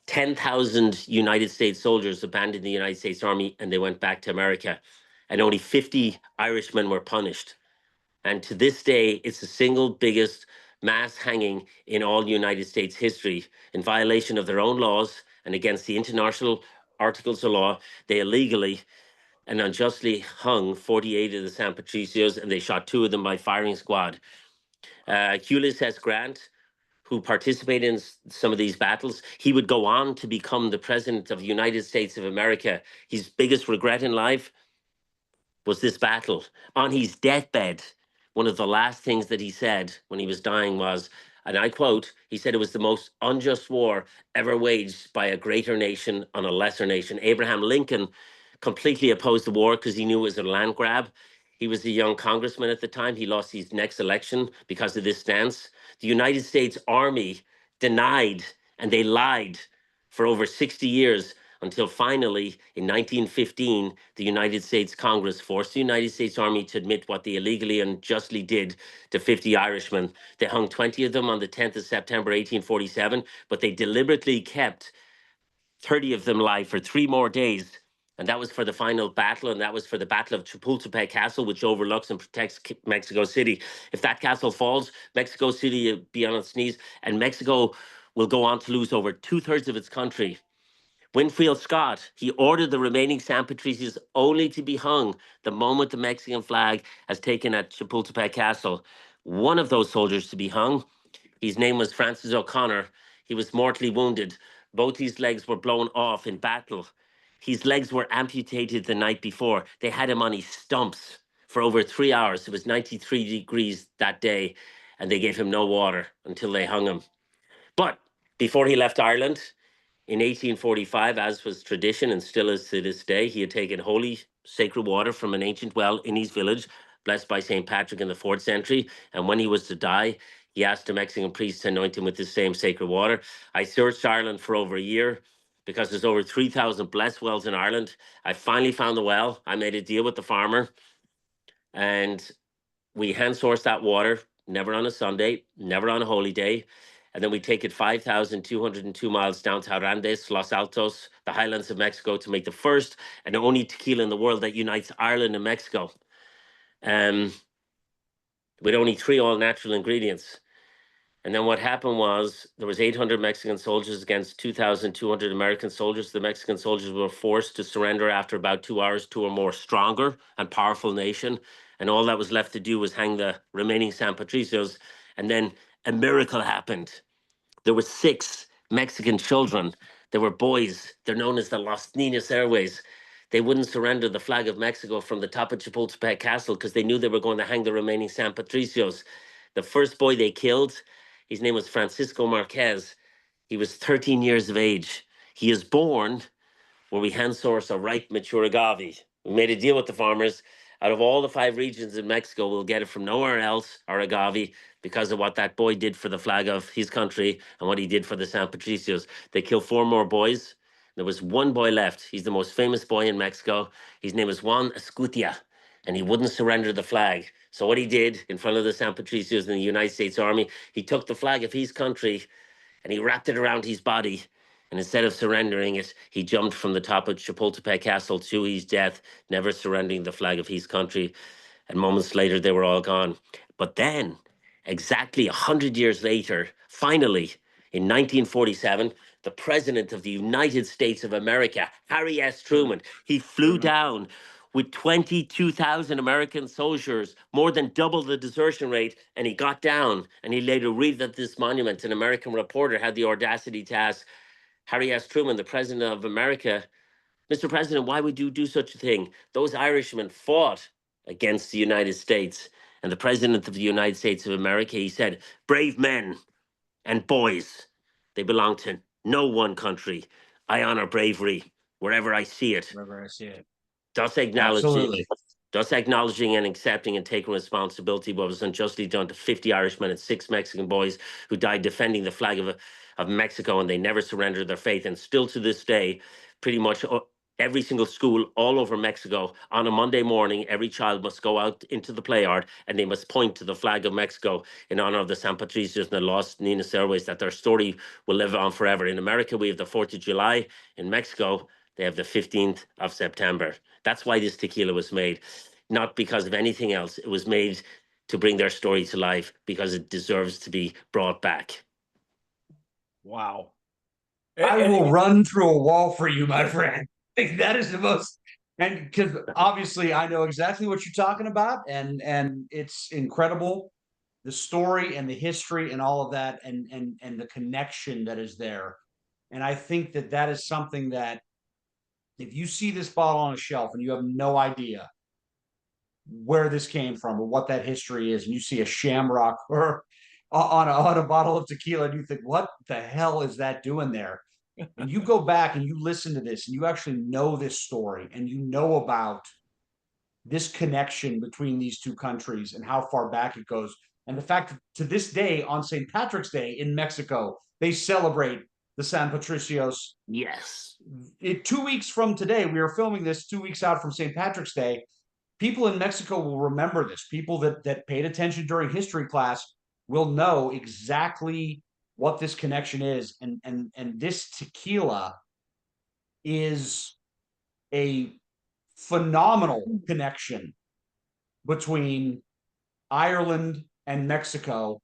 10,000 United States soldiers abandoned the United States Army, and they went back to America. And only 50 Irishmen were punished. And to this day, it's the single biggest mass hanging in all United States history, in violation of their own laws and against the international articles of law. They illegally and unjustly hung 48 of the San Patricios, and they shot 2 of them by firing squad. Ulysses Grant, who participated in some of these battles, he would go on to become the president of the United States of America. His biggest regret in life was this battle. On his deathbed, one of the last things that he said when he was dying was, and I quote, he said, it was the most unjust war ever waged by a greater nation on a lesser nation. Abraham Lincoln completely opposed the war because he knew it was a land grab. He was a young congressman at the time. He lost his next election because of this stance. The United States Army denied, and they lied for over 60 years, until finally, in 1915, the United States Congress forced the United States Army to admit what they illegally and justly did to 50 Irishmen. They hung 20 of them on the 10th of September, 1847, but they deliberately kept 30 of them alive for 3 more days. And that was for the final battle, and that was for the Battle of Chapultepec Castle, which overlooks and protects Mexico City. If that castle falls, Mexico City will be on its knees, and Mexico will go on to lose over 2/3 of its country. Winfield Scott, he ordered the remaining San Patricios only to be hung the moment the Mexican flag has taken at Chapultepec Castle. One of those soldiers to be hung, his name was Francis O'Connor. He was mortally wounded. Both his legs were blown off in battle. His legs were amputated the night before. They had him on his stumps for over 3 hours. It was 93 degrees that day, and they gave him no water until they hung him. But before he left Ireland, in 1845, as was tradition and still is to this day, he had taken holy sacred water from an ancient well in his village, blessed by St. Patrick in the 4th century. And when he was to die, he asked a Mexican priest to anoint him with this same sacred water. I searched Ireland for over a year because there's over 3,000 blessed wells in Ireland. I finally found the well. I made a deal with the farmer, and we hand sourced that water, never on a Sunday, never on a holy day. and then we take it 5,202 miles down to Irlandes, Los Altos, the highlands of Mexico, to make the first and only tequila in the world that unites Ireland and Mexico. With only 3 all-natural ingredients. And then what happened was there was 800 Mexican soldiers against 2,200 American soldiers. The Mexican soldiers were forced to surrender after about 2 hours to a more stronger and powerful nation. And all that was left to do was hang the remaining San Patricios. And then a miracle happened. There were 6 Mexican children. They were boys. They're known as the Los Niños Airways. They wouldn't surrender the flag of Mexico from the top of Chapultepec Castle because they knew they were going to hang the remaining San Patricios. The first boy they killed, his name was Francisco Marquez. He was 13 years of age. He is born where we hand source a ripe, mature agave. We made a deal with the farmers. Out of all the 5 regions in Mexico, we'll get it from nowhere else, our agave, because of what that boy did for the flag of his country and what he did for the San Patricios. They killed 4 more boys. There was 1 boy left. He's the most famous boy in Mexico. His name is Juan Escutia, and he wouldn't surrender the flag. So what he did in front of the San Patricios and the United States Army, he took the flag of his country and he wrapped it around his body. And instead of surrendering it, he jumped from the top of Chapultepec Castle to his death, never surrendering the flag of his country. And moments later, they were all gone. But then, exactly 100 years later, finally, in 1947, the President of the United States of America, Harry S. Truman, he flew down with 22,000 American soldiers, more than double the desertion rate, and he got down and he laid a wreath at this monument. An American reporter had the audacity to ask Harry S. Truman, the President of America, Mr. President, why would you do such a thing? Those Irishmen fought against the United States. And the President of the United States of America, he said, brave men and boys, they belong to no one country. I honor bravery wherever I see it. Wherever I see it. Thus acknowledging and accepting and taking responsibility what was unjustly done to 50 Irishmen and 6 Mexican boys who died defending the flag of Mexico, and they never surrendered their faith. And still to this day, pretty much every single school all over Mexico, on a Monday morning, every child must go out into the play yard and they must point to the flag of Mexico in honor of the San Patricios and the Los Niños Airways, that their story will live on forever. In America, we have the 4th of July. In Mexico, they have the 15th of September. That's why this tequila was made, not because of anything else. It was made to bring their story to life because it deserves to be brought back. Wow. I will run through a wall for you, my friend. That is the most, and because obviously I know exactly what you're talking about, and it's incredible, the story and the history and all of that, and the connection that is there. And I think that that is something that if you see this bottle on a shelf and you have no idea where this came from or what that history is, and you see a shamrock or on a bottle of tequila, and you think, what the hell is that doing there? And you go back and you listen to this and you actually know this story and you know about this connection between these 2 countries and how far back it goes. And the fact that to this day, on St. Patrick's Day in Mexico, they celebrate the San Patricios. Yes. 2 weeks from today, we are filming this 2 weeks out from St. Patrick's Day. People in Mexico will remember this. People that paid attention during history class will know exactly what this connection is. And this tequila is a phenomenal connection between Ireland and Mexico.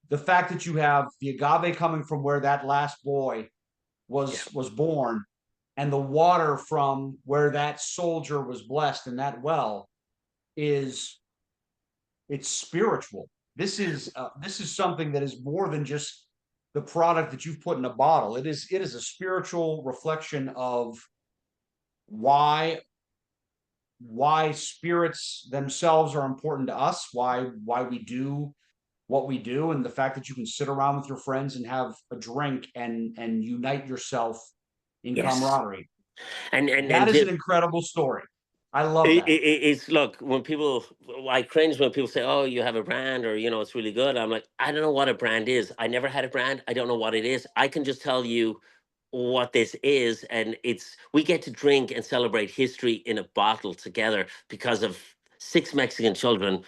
The fact that you have the agave coming from where that last boy was born, and the water from where that soldier was blessed in that well, it's spiritual. This is something that is more than just the product that you've put in a bottle. It is a spiritual reflection of why spirits themselves are important to us, why we do what we do, and the fact that you can sit around with your friends and have a drink and unite yourself in camaraderie. And that is an incredible story. I love that. It's look, when people, I cringe when people say, oh, you have a brand, or it's really good. I'm like, I don't know what a brand is. I never had a brand. I don't know what it is. I can just tell you what this is, and we get to drink and celebrate history in a bottle together because of 6 Mexican children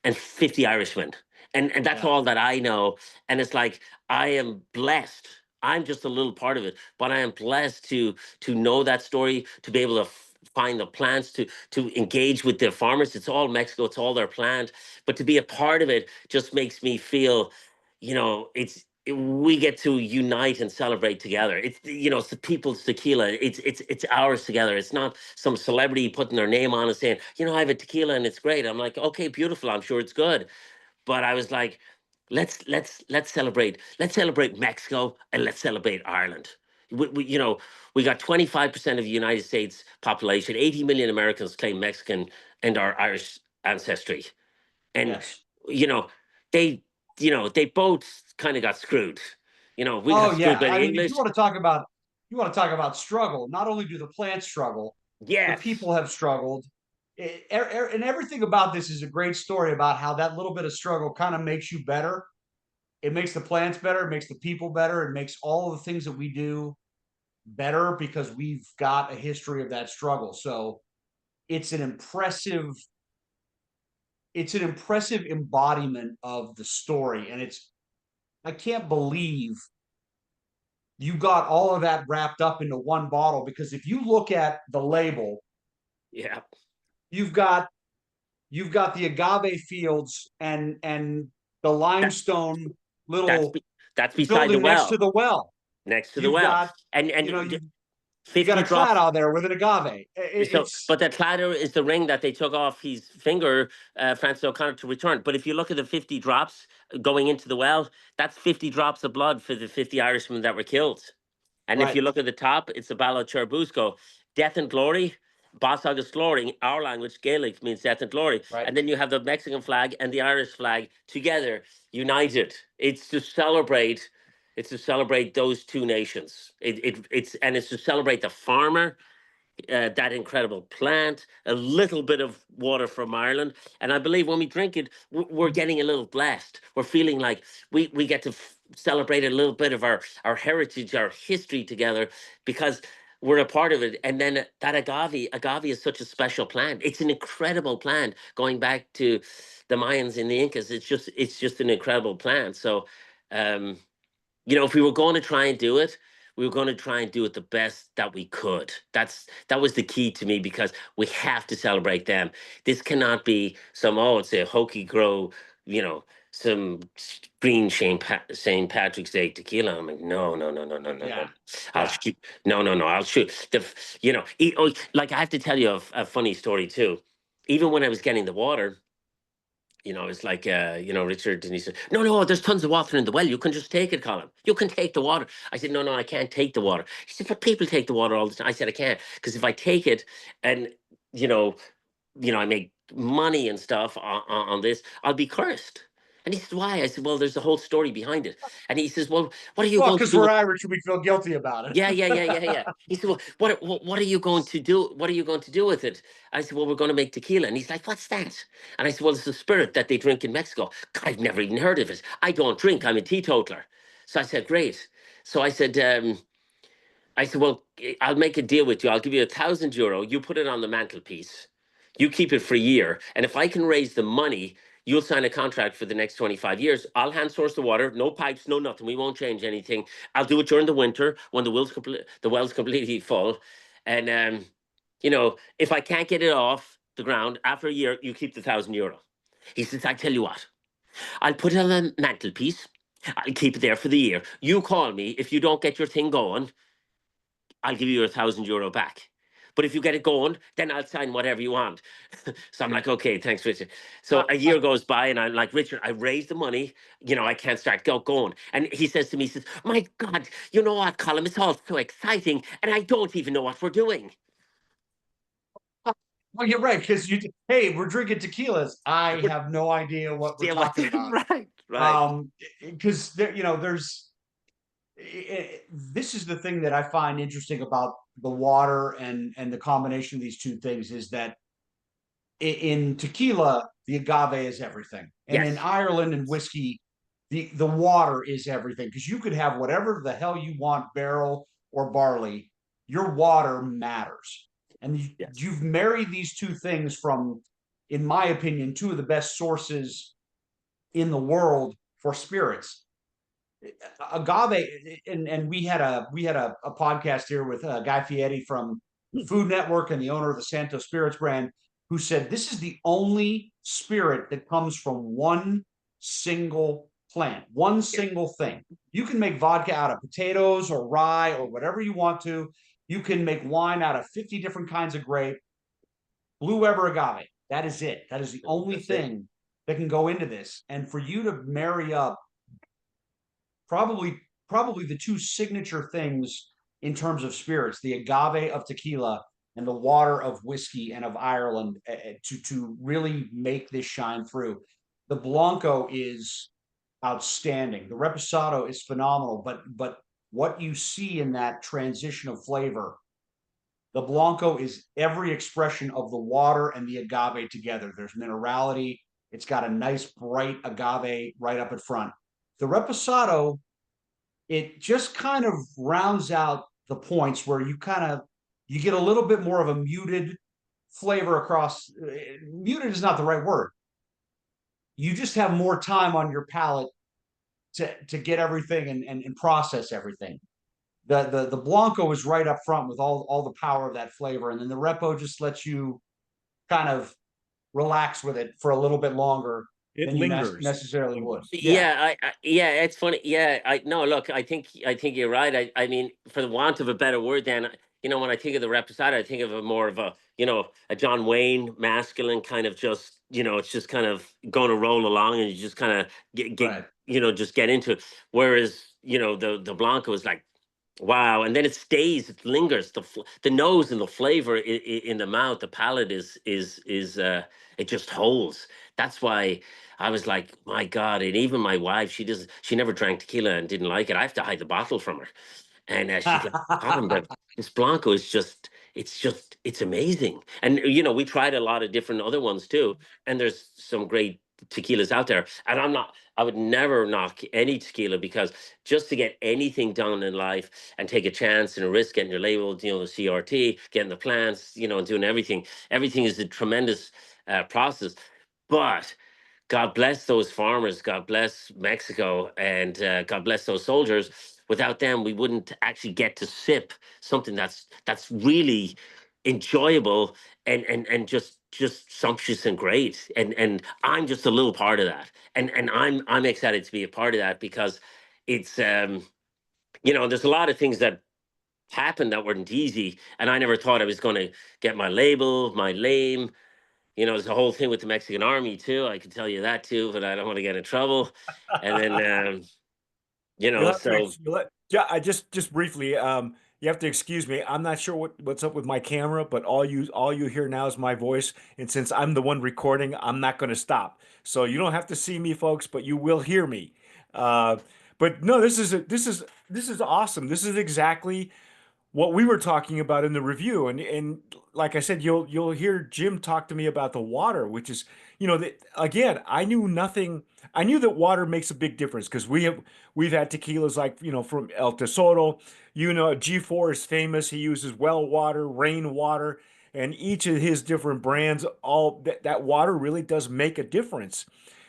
and 50 Irishmen. and that's Yeah. all that I know. And it's like I am blessed. I'm just a little part of it, but I am blessed to know that story, to be able to find the plants, to engage with the farmers. It's all Mexico, it's all their plant, but to be a part of it just makes me feel, we get to unite and celebrate together. It's the people's tequila. It's ours together. It's not some celebrity putting their name on and saying, I have a tequila and it's great. I'm like, okay, beautiful. I'm sure it's good. But I was like, let's celebrate. Let's celebrate Mexico and let's celebrate Ireland. We got 25% of the United States population. 80 million Americans claim Mexican and our Irish ancestry. And Yes. you know, they they both kind of got screwed. We got Oh screwed yeah. by I the mean, if English. you want to talk about struggle, not only do the plants struggle, the Yes. people have struggled. And everything about this is a great story about how that little bit of struggle kind of makes you better. It makes the plants better, it makes the people better, it makes all of the things that we do better because we've got a history of that struggle. So it's an impressive embodiment of the story. And I can't believe you got all of that wrapped up into one bottle, because if you look at the label, Yeah. you've got the agave fields and the That limestone that's little be, that's beside the building next to well. the well. Next to the You've well. got, And you know, and you got 50 a clad drops. out there with an agave. So, It's but the clatter is the ring that they took off his finger, Francis O'Connor, to return. But if you look at the 50 drops going into the well, that's 50 drops of blood for the 50 Irishmen that were killed. And if right, you look at the top, it's the Ballad Cherbusco, death and glory. Bos agus glory, in our language, Gaelic means death and glory. right. And then you have the Mexican flag and the Irish flag together, united. It's to celebrate. It's to celebrate those two nations. It's to celebrate the farmer, that incredible plant, a little bit of water from Ireland. And I believe when we drink it, we're getting a little blessed. We're feeling like we get to celebrate a little bit of our heritage, our history together, because we're a part of it. And then that agave is such a special plant. It's an incredible plant going back to the Mayans and the Incas. It's just an incredible plant. So, um, if we were going to try and do it, we were going to try and do it the best that we could. That was the key to me, because we have to celebrate them. This cannot be it's a hokey grow, some green St. Patrick's Day tequila. I'm like, no, no, no, no, no, no, no. Yeah, I'll yeah. shoot. No, no, no. I'll shoot. Like I have to tell you a funny story too. Even when I was getting the water, it's like, Richard, and he said, no, no, there's tons of water in the well. You can just take it, Colin. You can take the water. I said, no, no, I can't take the water. He said, but people take the water all the time. I said, I can't, because if I take it and, you know, I make money and stuff on this, I'll be cursed. And he said, why? I said, well, there's a whole story behind it. And he says, well, what are you Well, going to because do we're with Irish and we feel guilty about it. yeah, yeah, yeah, yeah, yeah. He said, "Well, what are you going to do? What are you going to do with it?" I said, "Well, we're going to make tequila." And he's like, "What's that?" And I said, "Well, it's the spirit that they drink in Mexico." God, I've never even heard of it. I don't drink. I'm a teetotaler. So I said, "Great." So I said, well, I'll make a deal with you. I'll give you €1,000. You put it on the mantelpiece. You keep it for a year. And if I can raise the money, you'll sign a contract for the next 25 years. I'll hand source the water, no pipes, no nothing. We won't change anything. I'll do it during the winter when the well's completely full. And, if I can't get it off the ground after a year, you keep the €1,000. He says, I tell you what, I'll put it on the mantelpiece. I'll keep it there for the year. You call me if you don't get your thing going. I'll give you €1,000 back. But if you get it going, then I'll sign whatever you want. So I'm like, okay, thanks, Richard. So a year goes by, and I'm like, Richard, I raised the money. I can't start going. And he says to me, he says, my God, you know what, Colm? It's all so exciting, and I don't even know what we're doing. Well, you're right, because hey, we're drinking tequilas. I have no idea what we're Yeah, what? talking about. Right, right. Because this is the thing that I find interesting about the water and the combination of these two things is that in tequila, the agave is everything. And in Yes, Ireland and whiskey, the water is everything. Because you could have whatever the hell you want, barrel or barley, your water matters. And yes, you've married these two things from, in my opinion, two of the best sources in the world for spirits. Agave, and we had a podcast here with Guy Fieri from the Food Network and the owner of the Santo Spirits brand, who said this is the only spirit that comes from one single plant, one single thing. You can make vodka out of potatoes or rye or whatever you want to. You can make wine out of 50 different kinds of grape. Blue Weber agave. That is it. That is the only thing that can go into this. And for you to marry up probably the two signature things in terms of spirits, the agave of tequila and the water of whiskey and of Ireland, to really make this shine through. The Blanco is outstanding. The Reposado is phenomenal, but what you see in that transition of flavor, the Blanco is every expression of the water and the agave together. There's minerality. It's got a nice bright agave right up in front. The Reposado, it just kind of rounds out the points where you get a little bit more of a muted flavor across. Muted is not the right word. You just have more time on your palate to get everything and process everything. The Blanco is right up front with all the power of that flavor, and then the Repo just lets you kind of relax with it for a little bit longer It than lingers. you necessarily would. Yeah, yeah, it's funny. Yeah, I no, look, I think you're right. I mean, for the want of a better word, then, when I think of the Reposado, I think of a more of a, a John Wayne masculine kind of, just, it's just kind of going to roll along, and you just kind of get Right. just get into it. Whereas, the Blanco is like, wow, and then it stays, it lingers. The nose and the flavor in the mouth, the palate is it just holds. That's why I was like, my God! And even my wife, she never drank tequila and didn't like it. I have to hide the bottle from her, and she's like, Colm, but this Blanco is it's amazing. And we tried a lot of different other ones too, and there's some great tequilas out there. And I would never knock any tequila, because just to get anything done in life and take a chance and a risk, getting your label, the CRT, getting the plants, and doing everything is a tremendous process. But God bless those farmers, God bless Mexico, and God bless those soldiers. Without them, we wouldn't actually get to sip something that's really enjoyable and just sumptuous and great. And I'm just a little part of that, and I'm excited to be a part of that, because it's there's a lot of things that happened that weren't easy, and I never thought I was going to get my label, my name. There's a whole thing with the Mexican army too. I can tell you that too, but I don't want to get in trouble. And then, so Yeah, I just briefly, you have to excuse me. I'm not sure what's up with my camera, but all you hear now is my voice. And since I'm the one recording, I'm not going to stop. So you don't have to see me, folks, but you will hear me. Uh, but no, this is awesome. This is exactly what we were talking about in the review. And like I said, you'll hear Jim talk to me about the water, which is, again, I knew nothing. I knew that water makes a big difference, because we've had tequilas like, from El Tesoro. G4 is famous. He uses well water, rain water, and each of his different brands, all that water really does make a difference.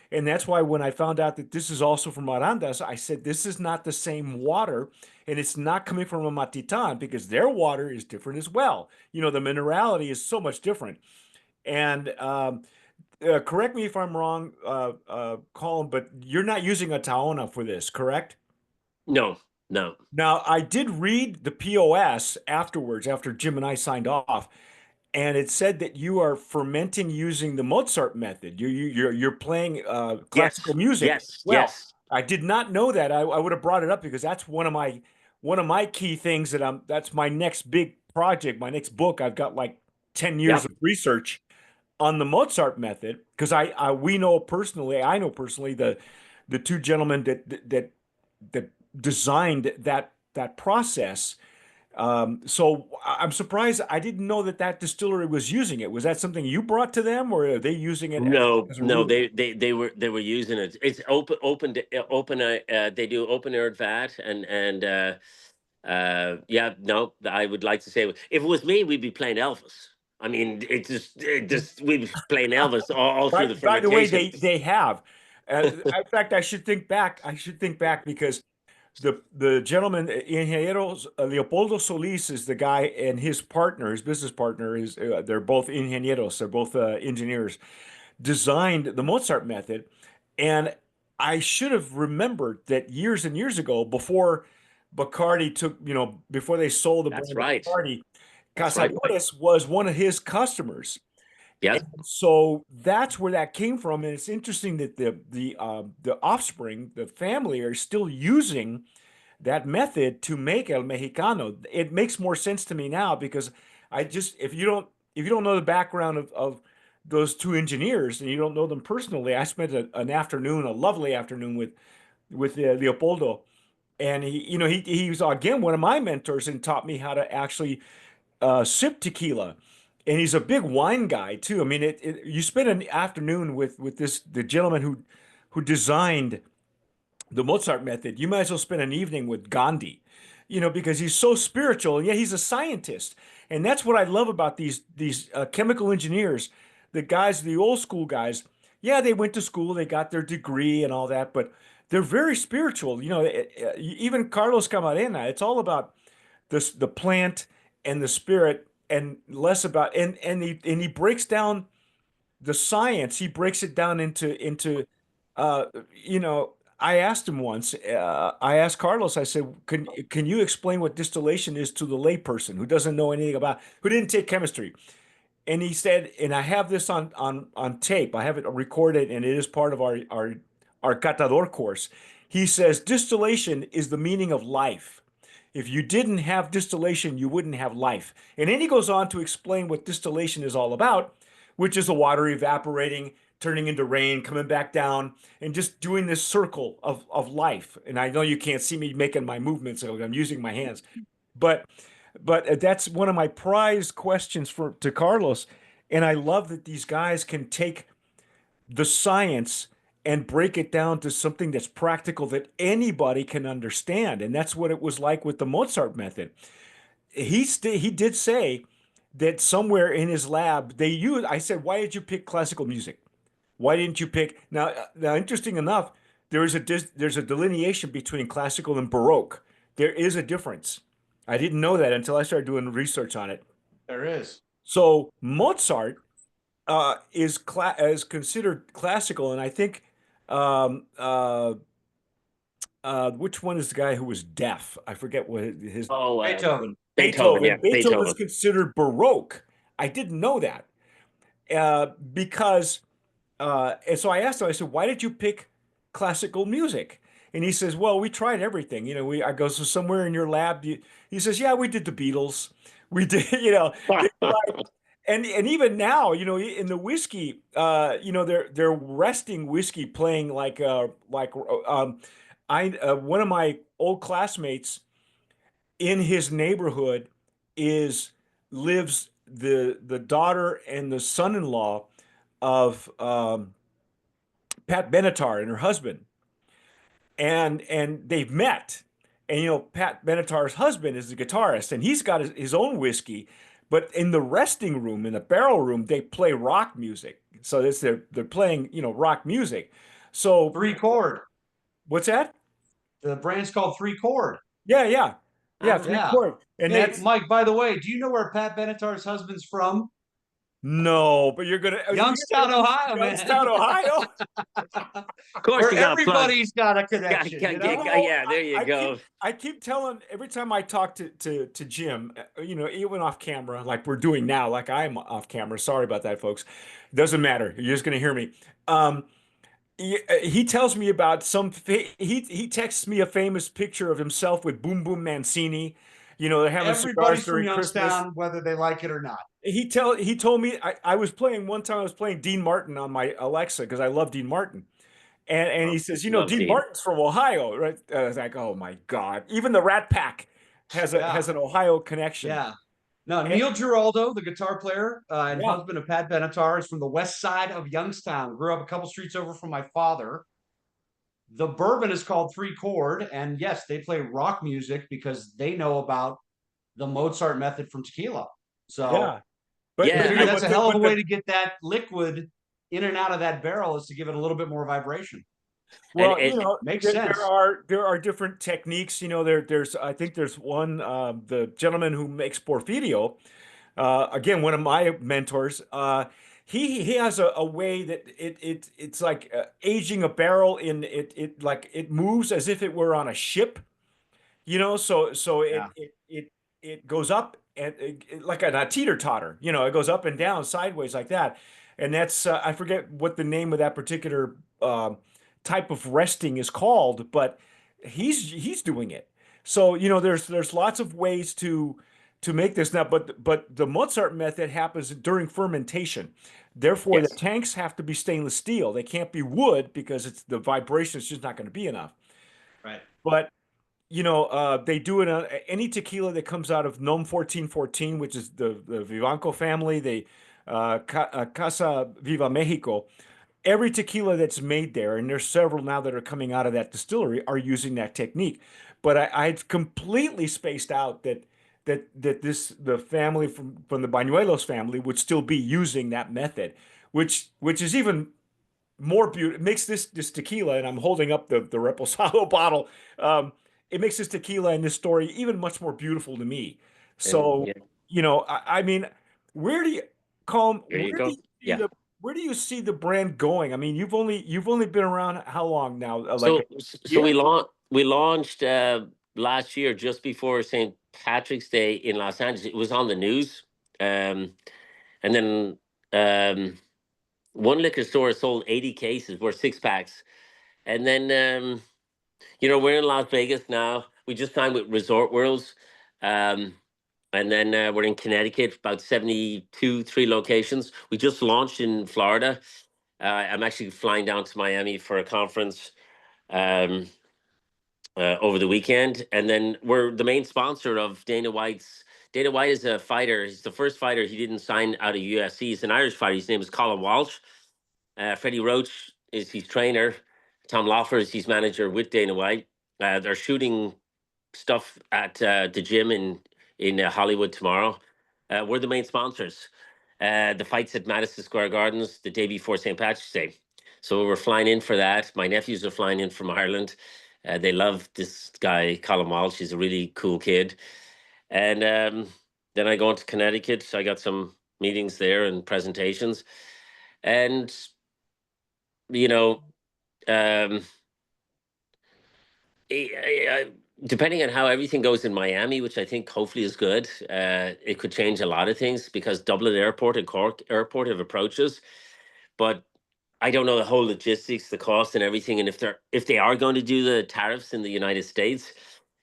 And that's why when I found out that this is also from Arandas, I said, this is not the same water, and it's not coming from a Matitan, because their water is different as well. The minerality is so much different. And correct me if I'm wrong, Colm, but you're not using a Taona for this, correct? no, no. Now, I did read the POS afterwards, after Jim and I signed off, and it said that you are fermenting using the Mozart method. You're playing classical Yes, music. yes, Well, yes. I did not know that. I would have brought it up, because that's one of my key things that's my next big project, my next book. I've got like 10 years Yep. of research on the Mozart method, because I know personally the two gentlemen that designed that process. So I'm surprised. I didn't know that distillery was using it. Was that something you brought to them, or are they using it No, as a no, root? they were using it. It's open. They do open air vat, and yeah, no, I would like to say, if it was me, we'd be playing Elvis. I mean, it just we'd be playing Elvis all through the By the way, fermentation. they have. In fact, I should think back. I should think back because the gentleman, Ingeniero Leopoldo Solis, is the guy, and his partner, his business partner, is they're both ingenieros. They're both engineers. Designed the Mozart method, and I should have remembered that years and years ago, before Bacardi took, before they sold the That's brand of right. Bacardi, That's right. Cazadores was one of his customers. Yes. And so that's where that came from. And it's interesting that the offspring, the family, are still using that method to make El Mexicano. It makes more sense to me now because if you don't know the background of those two engineers and you don't know them personally, I spent an afternoon, a lovely afternoon with Leopoldo, and he was again one of my mentors and taught me how to actually sip tequila. And he's a big wine guy too. I mean, you spend an afternoon with the gentleman who designed the Mozart method. You might as well spend an evening with Gandhi, because he's so spiritual and yet he's a scientist. And that's what I love about these chemical engineers, the guys, the old school guys. Yeah, they went to school, they got their degree and all that, but they're very spiritual. Even Carlos Camarena, it's all about the plant and the spirit and less about and he breaks down the science. He breaks it down into uh you know I asked him once, I asked Carlos, I said, can you explain what distillation is to the layperson who doesn't know anything about, who didn't take chemistry? And he said, and I have this on tape, I have it recorded, and it is part of our catador course. He says distillation is the meaning of life. If you didn't have distillation, you wouldn't have life. And then he goes on to explain what distillation is all about, which is the water evaporating, turning into rain, coming back down, and just doing this circle of life. And I know you can't see me making my movements, so I'm using my hands. But that's one of my prized questions to Carlos. And I love that these guys can take the science and break it down to something that's practical that anybody can understand. And that's what it was like with the Mozart method. He did say that somewhere in his lab they used. I said, why did you pick classical music? Why didn't you pick now? Interesting enough, there's a delineation between classical and Baroque. There is a difference. I didn't know that until I started doing research on it. There is. So Mozart is considered classical, and I think which one is the guy who was deaf? I forget what his Oh, Beethoven. Beethoven. Yeah, Beethoven is Beethoven. considered Baroque. I didn't know that because and so I asked him. I said, "Why did you pick classical music?" And he says, "Well, we tried everything. I go, so somewhere in your lab, he says, yeah, we did the Beatles. We did, they tried. And even now, in the whiskey, they're resting whiskey playing one of my old classmates in his neighborhood is lives the daughter and the son-in-law of Pat Benatar and her husband, and they've met. And Pat Benatar's husband is the guitarist, and he's got his own whiskey. But in the resting room, in the barrel room, they play rock music. So they're playing rock music. So Three chord. what's that? The brand's called Three Chord. Yeah, Ah, three Yeah. chord. And Hey, that's Mike, by the way, do you know where Pat Benatar's husband's from? no, but Youngstown, Ohio, man. Youngstown, Ohio. of course, Where you got to plug. everybody's got a connection. Yeah, there you go. I keep telling every time I talk to Jim, even off camera, like we're doing now, like I'm off camera. Sorry about that, folks. Doesn't matter. You're just gonna hear me. He tells me about he texts me a famous picture of himself with Boom Boom Mancini. They're having Everybody's cigars from during Christmas. Youngstown, whether they like it or not. He told me I was playing one time. I was playing Dean Martin on my Alexa because I love Dean Martin. And he says, Love Dean Dean. Martin's from Ohio, right? I was like, oh my God. Even the Rat Pack has an Ohio connection. Yeah. No, Neil Giraldo, the guitar player and Yeah. husband of Pat Benatar, is from the west side of Youngstown. Grew up a couple streets over from my father. The bourbon is called Three Chord, and yes, they play rock music because they know about the Mozart method from tequila. So Yeah. Yeah, that's a hell of a way to get that liquid in and out of that barrel, is to give it a little bit more vibration. And Well, you know, Makes there sense. are different techniques. You know, there's I think there's one the gentleman who makes Porfirio, again one of my mentors. He has a way that it's like aging a barrel in it like it moves as if it were on a ship. You know, so Yeah. it goes up and like a teeter totter. You know, it goes up and down sideways like that, and that's I forget what the name of that particular type of resting is called, but he's doing it. So you know, there's lots of ways to make this now, but the Mozart method happens during fermentation. Therefore, the yes, tanks have to be stainless steel. They can't be wood because it's the vibration is just not going to be enough. Right. But you know, they do it on any tequila that comes out of NOM 1414, which is the Vivanco family, Casa Viva Mexico. Every tequila that's made there, and there's several now that are coming out of that distillery, are using that technique. But I've completely spaced out that the family from the Bañuelos family would still be using that method, which is even more beautiful. It makes this tequila, and I'm holding up the Reposado bottle. Um, it makes this tequila and this story even much more beautiful to me. and So, yeah, you know, I mean, where do you, Colm, there you go. Yeah. where do you see the brand going? I mean, you've only been around how long now? Like a So year? we launched last year just before St. Patrick's Day in Los Angeles. It was on the news, um, and then one liquor store sold 80 cases, worth 6 packs, and then we're in Las Vegas now. We just signed with Resort Worlds. Um, and then we're in Connecticut, about 72, 3 locations. We just launched in Florida. I'm actually flying down to Miami for a conference um, over the weekend. And then we're the main sponsor of Dana White's. Dana White is a fighter. He's the first fighter. He didn't sign out of UFC. He's an Irish fighter. His name is Colin Walsh. Freddie Roach is his trainer. Tom Loeffler is his manager with Dana White. They're shooting stuff at the gym in Hollywood tomorrow. We're the main sponsors. The fight's at Madison Square Gardens the day before St. Patrick's Day. So we're flying in for that. My nephews are flying in from Ireland. They love this guy, Colin Walsh. He's a really cool kid. And then I go into Connecticut. So I got some meetings there and presentations. And, you know, um, depending on how everything goes in Miami, which I think hopefully is good, it could change a lot of things because Dublin Airport and Cork Airport have approaches. But I don't know the whole logistics, the cost, and everything. And if they are going to do the tariffs in the United States,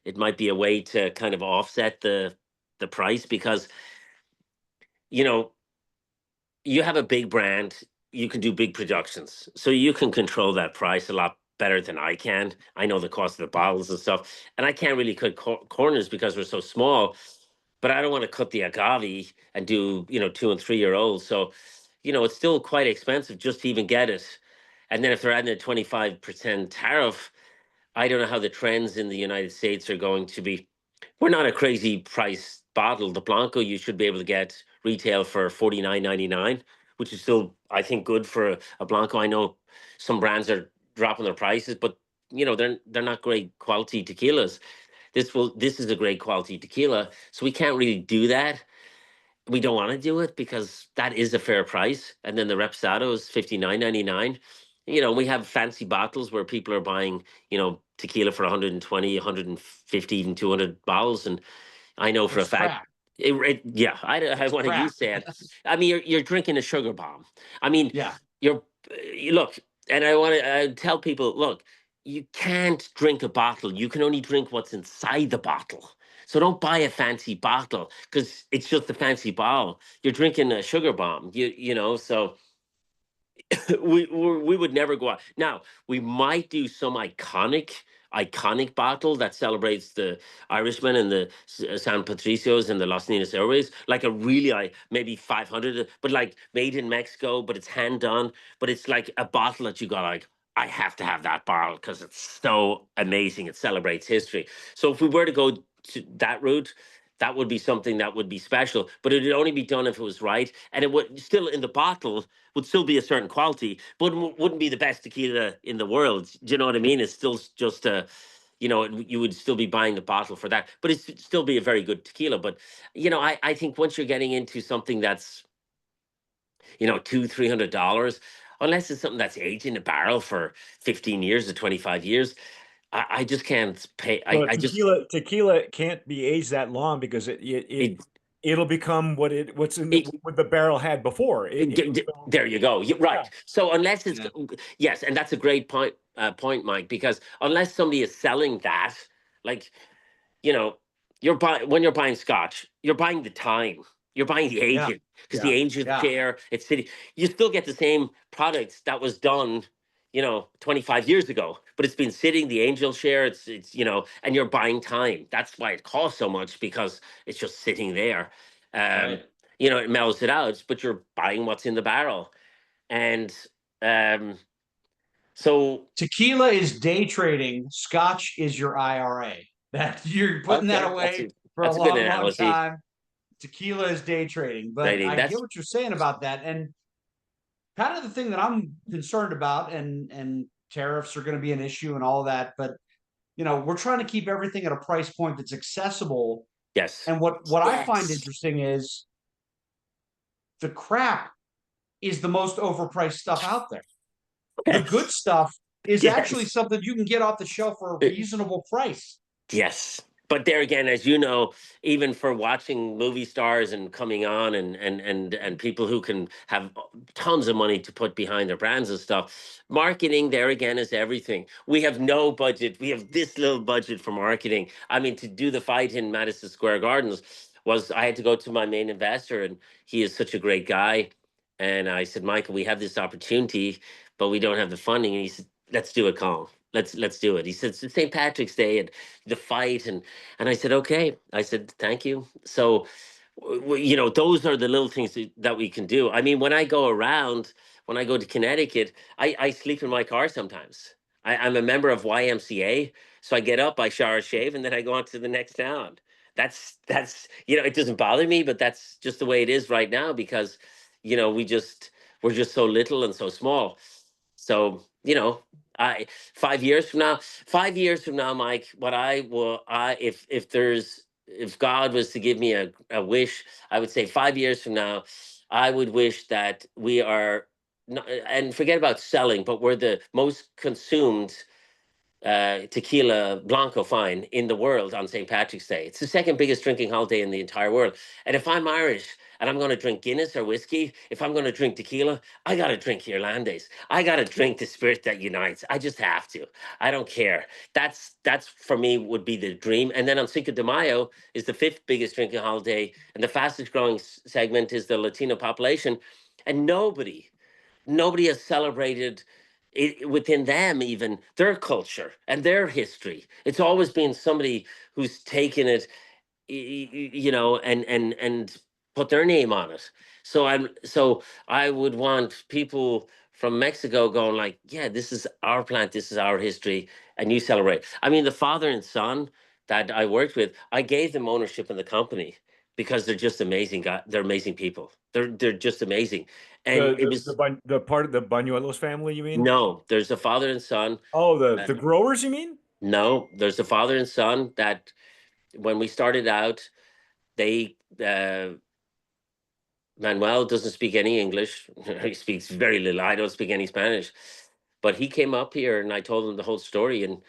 it might be a way to kind of offset the price because you know you have a big brand, you can do big productions, so you can control that price a lot better than I can. I know the cost of the bottles and stuff, and I can't really cut corners because we're so small. But I don't want to cut the agave and do 2 and 3 year olds. So, it's still quite expensive just to even get it. And then if they're adding a 25% tariff, I don't know how the trends in the United States are going to be. We're not a crazy price bottle. The Blanco you should be able to get retail for 49.99, which is still, I think, good for a Blanco. I know some brands are dropping their prices, but they're not great quality tequilas. This is a great quality tequila, so we can't really do that. We don't want to do it because that is a fair price. And then the Reposado is 59.99. We have fancy bottles where people are buying, tequila for 120, 150, even 200 bottles. And I know for a It's fact, crap. yeah, I It's want to crap. use that. I mean, you're drinking a sugar bomb. I mean, Yeah. you're, you look, and I want to tell people, look, you can't drink a bottle. You can only drink what's inside the bottle. So don't buy a fancy bottle because it's just a fancy bottle. You're drinking a sugar bomb. So we would never go out. Now we might do some iconic bottle that celebrates the Irishmen and the San Patricios and the Los Niños Airways, like a really maybe 500, but like made in Mexico, but it's hand done, but it's like a bottle that you got like. I have to have that bottle because it's so amazing. It celebrates history. So if we were to go to that route, that would be something that would be special, but it would only be done if it was right, and it would still in the bottle would still be a certain quality, but wouldn't be the best tequila in the world. Do you know what I mean? It's still just a, you would still be buying the bottle for that, but it's still be a very good tequila. But I think once you're getting into something that's $200-300, unless it's something that's aged in a barrel for 15 years or 25 years, I just can't pay. Well, I just tequila can't be aged that long because it, it'll become what's in it what the barrel had before. There you go. Yeah. Right. So unless it's Yeah. yes, and that's a great point, Mike, because unless somebody is selling that, like you know, when you're buying scotch, you're buying the time, you're buying the Yeah. aging, because the Yeah. aging Yeah. share, it's city. You still get the same products that was done, 25 years ago, but it's been sitting. The angel share, and you're buying time. That's why it costs so much, because it's just sitting there. Um, Right. it mellows it out, but you're buying what's in the barrel, and um, so Tequila is day trading. Scotch is your IRA. That you're putting that okay, away for a that's a good long, long analogy, time. Tequila is day trading, but lady. I get That's what you're saying about that. And kind of the thing that I'm concerned about, and tariffs are going to be an issue and all that, but we're trying to keep everything at a price point that's accessible. yes, And what I find yes, interesting is the crap is the most overpriced stuff out there. The good yes, stuff is actually yes. something you can get off the shelf for a reasonable price. Yes. But there again, as you know, even for watching movie stars and coming on, and people who can have tons of money to put behind their brands and stuff, marketing there again is everything. We have no budget. We have this little budget for marketing. I mean, to do the fight in Madison Square Gardens I had to go to my main investor, and he is such a great guy. And I said, Michael, we have this opportunity, but we don't have the funding. And he said, let's do it, Colm. Let's do it. He said, it's St. Patrick's Day and the fight, and I said, okay. I said, thank you. So those are the little things that we can do. I mean, when I go around, when I go to Connecticut, I sleep in my car sometimes. I'm a member of YMCA, so I get up, I shower, shave, and then I go on to the next town. That's it doesn't bother me, but that's just the way it is right now, because we're just so little and so small. So I 5 years from now, Mike, what I will, if God was to give me a wish, I would say 5 years from now, I would wish that we are not, and forget about selling, but we're the most consumed tequila blanco fine in the world on St. Patrick's Day. It's the second biggest drinking holiday in the entire world. And if I'm Irish and I'm going to drink Guinness or whiskey, if I'm going to drink tequila, I got to drink Irlandes. I got to drink the spirit that unites. I just have to. I don't care. That's for me would be the dream. And then on Cinco de Mayo is the fifth biggest drinking holiday, and the fastest growing segment is the Latino population, and nobody has celebrated it within them, even their culture and their history. It's always been somebody who's taken it, and put their name on it. So I would want people from Mexico going like, yeah, this is our plant, this is our history, and you celebrate. I mean, the father and son that I worked with, I gave them ownership in the company because they're just amazing guys. They're amazing people. They're just amazing. And it was The part of the Bañuelos family, you mean? no, there's a father and son. Oh, uh, the growers, you mean? no, there's a father and son that when we started out, they Manuel doesn't speak any English. He speaks very little. I don't speak any Spanish. But he came up here and I told him the whole story. And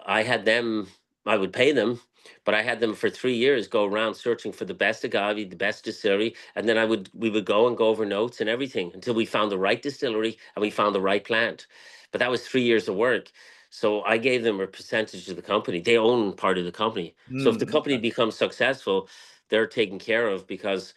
I had them, I would pay them, but I had them for 3 years go around searching for the best agave, the best distillery. And then we would go and go over notes and everything until we found the right distillery and we found the right plant. But that was 3 years of work. So I gave them a percentage of the company. They own part of the company. So if the company Okay. becomes successful, they're taken care of because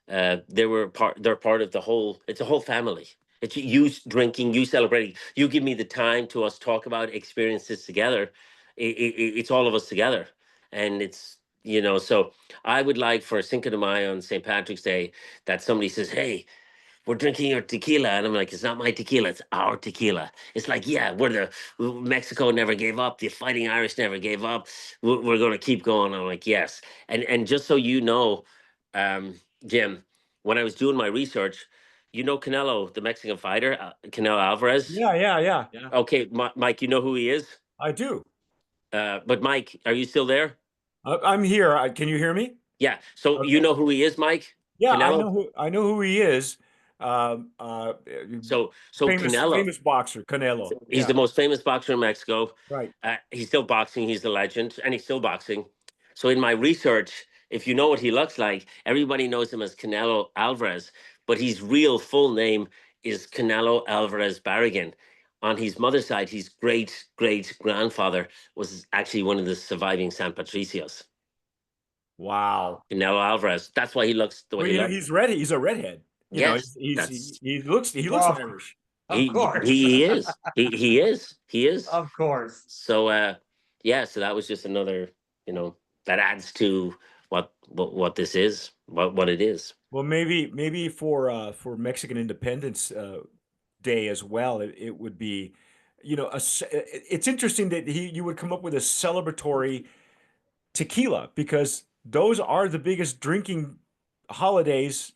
they're part of the whole. It's a whole family. It's you drinking, you celebrating, you give me the time to us talk about experiences together. It's all of us together, and so I would like for Cinco de Mayo on St. Patrick's Day that somebody says, hey, we're drinking your tequila. And I'm like, it's not my tequila, it's our tequila. It's like, yeah, Mexico never gave up. The Fighting Irish never gave up. We're going to keep going. I'm like, yes. And just so you know, Jim, when I was doing my research, you know Canelo, the Mexican fighter, Canelo Alvarez. Yeah. Okay, Mike, you know who he is? I do. But Mike, are you still there? I'm here. Can you hear me? Yeah. So you Okay. know who he is, Mike? Yeah, Canelo? I know who he is. Um, uh, So Canelo, famous boxer, Canelo. he's Yeah, the most famous boxer in Mexico. right. He's still boxing. He's the legend, and he's still boxing. So in my research, if you know what he looks like, everybody knows him as Canelo Alvarez, but his real full name is Canelo Alvarez Barragan. On his mother's side, his great grandfather was actually one of the surviving San Patricios. Wow. Canelo Alvarez. That's why he looks the way Well, he you know, looks. he's red. He's a redhead. You know, Yes, that's he looks Well, Irish. of course. he is. He is. Of course. So yeah, so that was just another, that adds to what this is, what it is. Well, maybe for Mexican Independence Day as well, it would be, it's interesting that you would come up with a celebratory tequila because those are the biggest drinking holidays,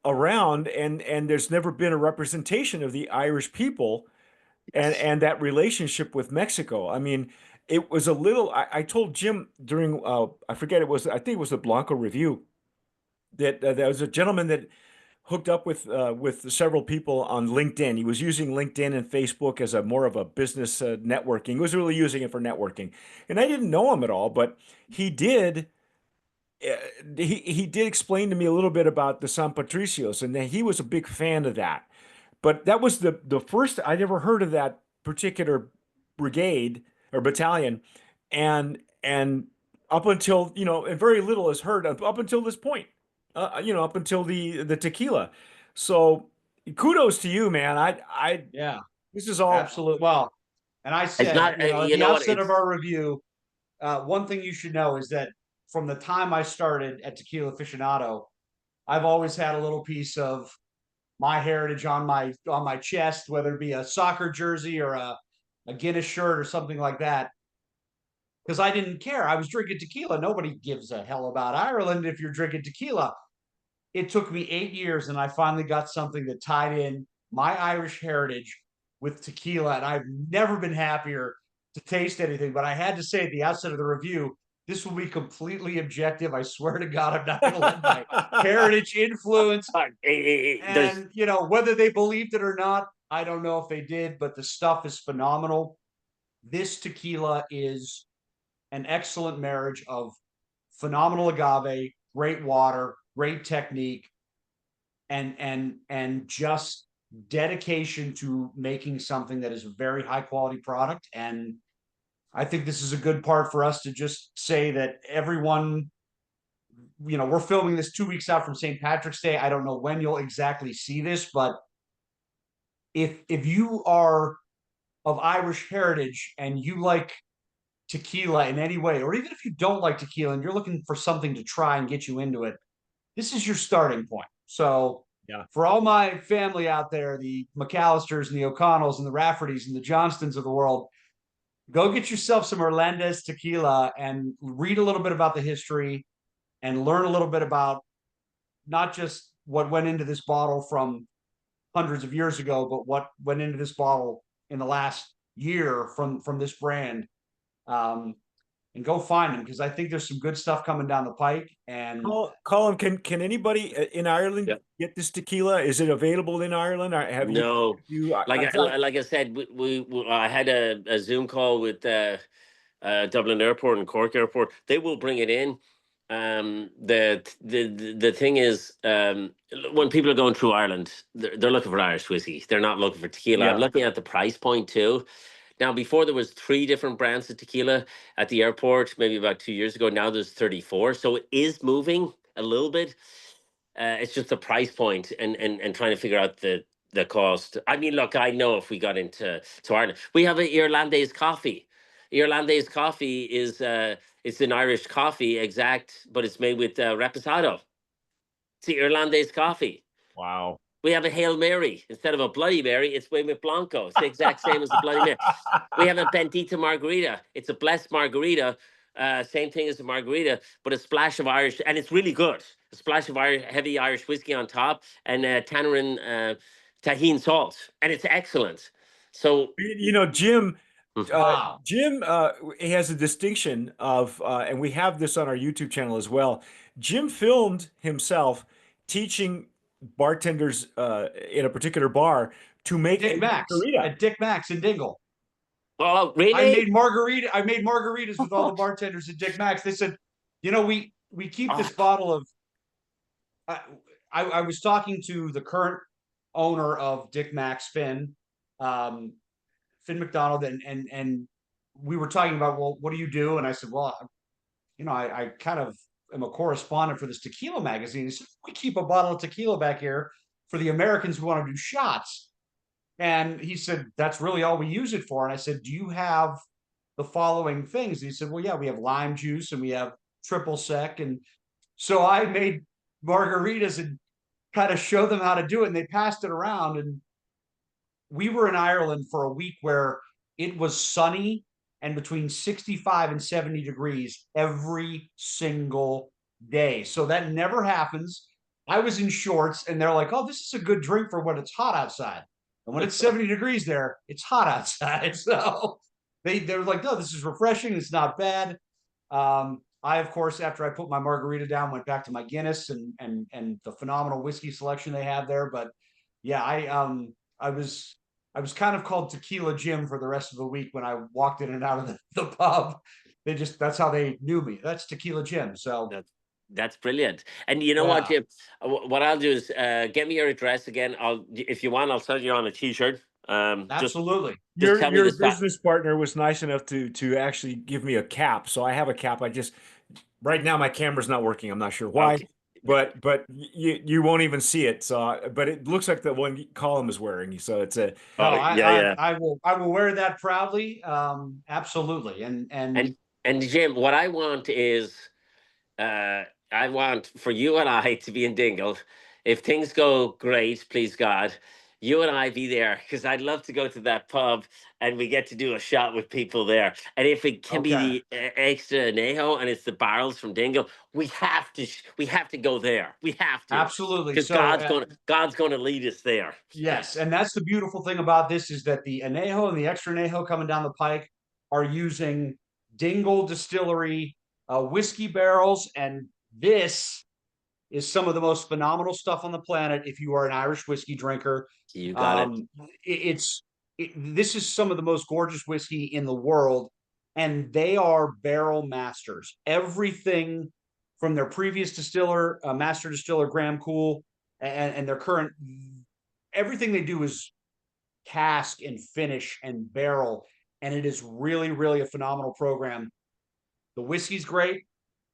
around, and there's never been a representation of the Irish people and that relationship with Mexico. I mean, it was a little. I told Jim during I forget I think it was the Blanco review that there was a gentleman that hooked up with several people on LinkedIn. He was using LinkedIn and Facebook as a more of a business networking. He was really using it for networking, and I didn't know him at all, but he did. uh, he did explain to me a little bit about the San Patricios, and that he was a big fan of that. But that was the first I'd ever heard of that particular brigade or battalion, and up until and very little is heard up until this point, up until the tequila. So kudos to you, man. Yeah, This is all. absolutely. Well, and I It's said, not, at you the know what, outset of our review, one thing you should know is that from the time I started at Tequila Aficionado, I've always had a little piece of my heritage on my chest, whether it be a soccer jersey or a Guinness shirt or something like that. Because I didn't care. I was drinking tequila. Nobody gives a hell about Ireland if you're drinking tequila. It took me 8 years, and I finally got something that tied in my Irish heritage with tequila, and I've never been happier to taste anything. But I had to say at the outset of the review, this will be completely objective. I swear to God, I'm not going to let my heritage influence. there's And whether they believed it or not, I don't know if they did, but the stuff is phenomenal. This tequila is an excellent marriage of phenomenal agave, great water, great technique, and just dedication to making something that is a very high quality product. And I think this is a good part for us to just say that everyone, we're filming this 2 weeks out from St. Patrick's Day. I don't know when you'll exactly see this, but if you are of Irish heritage and you like tequila in any way, or even if you don't like tequila and you're looking for something to try and get you into it, this is your starting point. So Yeah. for all my family out there, the McAllisters and the O'Connells and the Raffertys and the Johnstons of the world, go get yourself some Irlandes tequila and read a little bit about the history and learn a little bit about not just what went into this bottle from hundreds of years ago, but what went into this bottle in the last year from this brand. And go find them, because I think there's some good stuff coming down the pike. And Colin, can anybody in Ireland Yeah. get this tequila? Is it available in Ireland? Or have no, you like I said, I had a Zoom call with Dublin Airport and Cork Airport. They will bring it in. The thing is, when people are going through Ireland, they're looking for Irish whiskey. They're not looking for tequila. I'm Yeah. looking at the price point too. Now, before there was 3 different brands of tequila at the airport, maybe about 2 years ago. Now there's 34, so it is moving a little bit. It's just the price point and trying to figure out the cost. I mean, look, I know if we got into Ireland, we have an Irlandes coffee. Irlandes coffee is it's an Irish coffee, exact, but it's made with reposado. It's the Irlandes coffee. Wow. We have a Hail Mary instead of a Bloody Mary. It's way with Blanco. It's the exact same as the Bloody Mary. We have a Bendita Margarita. It's a blessed margarita. Same thing as a margarita, but a splash of Irish, and it's really good. A splash of Irish, heavy Irish whiskey on top, and tannerin tahine salt, and it's excellent. So, You know, Jim, Wow. Jim he has a distinction of, and we have this on our YouTube channel as well. Jim filmed himself teaching bartenders in a particular bar to make Dick a Max margarita. at Dick Max in Dingle. oh, really? I made margaritas with all the bartenders at Dick Max. They said, you know, we keep this Oh, bottle of. I was talking to the current owner of Dick Max, um, Finn McDonald, and we were talking about, well, what do you do? And I said, well, you know, I kind of am a correspondent for this tequila magazine. He said, we keep a bottle of tequila back here for the Americans who want to do shots. And he said, that's really all we use it for. And I said, do you have the following things? And he said, well, yeah, we have lime juice and we have triple sec. And so I made margaritas and kind of showed them how to do it. And they passed it around. And we were in Ireland for a week where it was sunny and between 65 and 70 degrees every single day. So that never happens. I was in shorts and they're like, oh, this is a good drink for when it's hot outside. And when it's 70 degrees there, it's hot outside. So they're like, no, this is refreshing. It's not bad. I, of course, after I put my margarita down, went back to my Guinness and the phenomenal whiskey selection they have there. But yeah, I was kind of called Tequila Jim for the rest of the week when I walked in and out of the pub. That's how they knew me. That's Tequila Jim. So that's brilliant. And you know what, yeah, Jim? What I'll do is get me your address again. If you want, I'll send you on a T-shirt. Just absolutely. tell me Your this. business partner was nice enough to actually give me a cap, so I have a cap. I just right now my camera's not working. I'm not sure why, Okay. but you won't even see it. So, but it looks like the one Colm is wearing. So it's a No, Oh, yeah, yeah. I will wear that proudly. Absolutely. And and Jim, what I want is uh, I want for you and I to be in Dingle. If things go great, please God, you and I be there because I'd love to go to that pub and we get to do a shot with people there. And if it can okay. be the extra anejo and it's the barrels from Dingle, we have to go there. We have to Absolutely. because So God's gonna lead us there. yes, and that's the beautiful thing about this is that the anejo and the extra anejo coming down the pike are using Dingle Distillery whiskey barrels, and this is some of the most phenomenal stuff on the planet. If you are an Irish whiskey drinker, You got it. this is some of the most gorgeous whiskey in the world, and they are barrel masters. Everything from their previous distiller, master distiller Graham Cool, and their current, everything they do is cask and finish and barrel, and it is really, really a phenomenal program. The whiskey's great,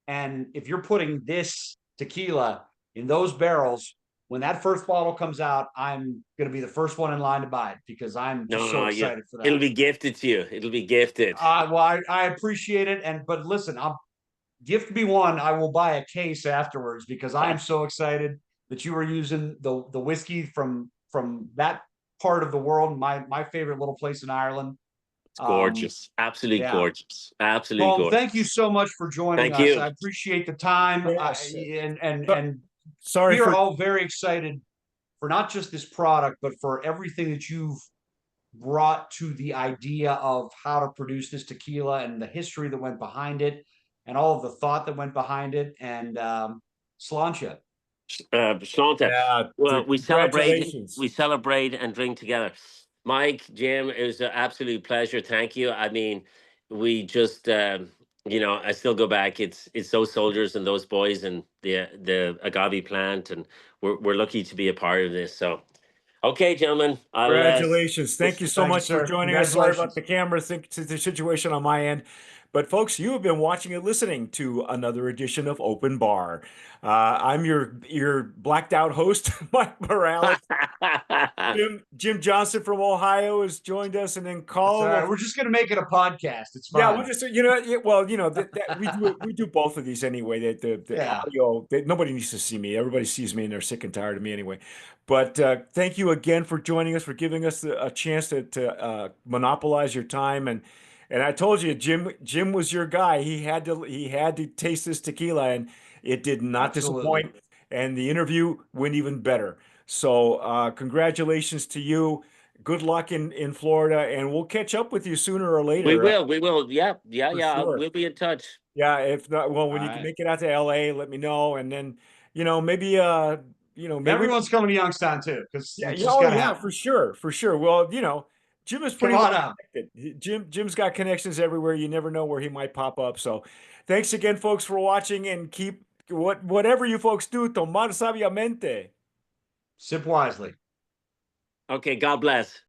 and if you're putting this tequila in those barrels, when that first bottle comes out, I'm going to be the first one in line to buy it because I'm just so No, yeah, excited for it'll that. be gifted to you. It'll be gifted. Well, I appreciate it, but listen, I'll gift me one. I will buy a case afterwards because I am so excited that you are using the whiskey from that part of the world. My favorite little place in Ireland. It's Um, gorgeous. Absolutely yeah. gorgeous. Absolutely Colm, thank you gorgeous. so much for joining Thank us. you. I appreciate the time. yes. And Sorry we are for all very excited for not just this product, but for everything that you've brought to the idea of how to produce this tequila and the history that went behind it and all of the thought that went behind it. And Sláinte. Shanta, yeah. well, Congratulations. we celebrate and drink together. Mike, Jim, it was an absolute pleasure. Thank you. I mean, we just, I still go back. It's those soldiers and those boys and the agave plant, and we're lucky to be a part of this. So, okay, gentlemen, I'll Congratulations. Thank you so Thank you, much for sir. joining us. Sorry about Congratulations. the camera. Think to the situation on my end. But folks, you have been watching and listening to another edition of Open Bar. I'm your blacked out host, Mike Morales. Jim Johnston from Ohio has joined us, and then That's all Colm. right. We're just gonna make it a podcast. It's Yeah, fine. we'll just that we do both of these anyway. The Yeah. audio, nobody needs to see me. Everybody sees me and they're sick and tired of me anyway. But thank you again for joining us, for giving us a chance to monopolize your time. And I told you, Jim was your guy. He had to taste this tequila, and it did not Absolutely. disappoint. And the interview went even better. So congratulations to you. Good luck in Florida, and we'll catch up with you sooner or We later, will. We will. Yeah. Yeah. for Yeah. sure. We'll be in touch. Yeah, if not, well, All when you can right. make it out to LA, let me know, and then maybe maybe Everyone's coming to Youngstown too, because yeah, it's yeah, just oh gotta yeah, happen. for sure, for sure. Well, Jim is Come pretty on well out. connected. Jim's got connections everywhere. You never know where he might pop up. So, thanks again, folks, for watching, and keep whatever you folks do, tomar sabiamente. Sip wisely. Okay. God bless.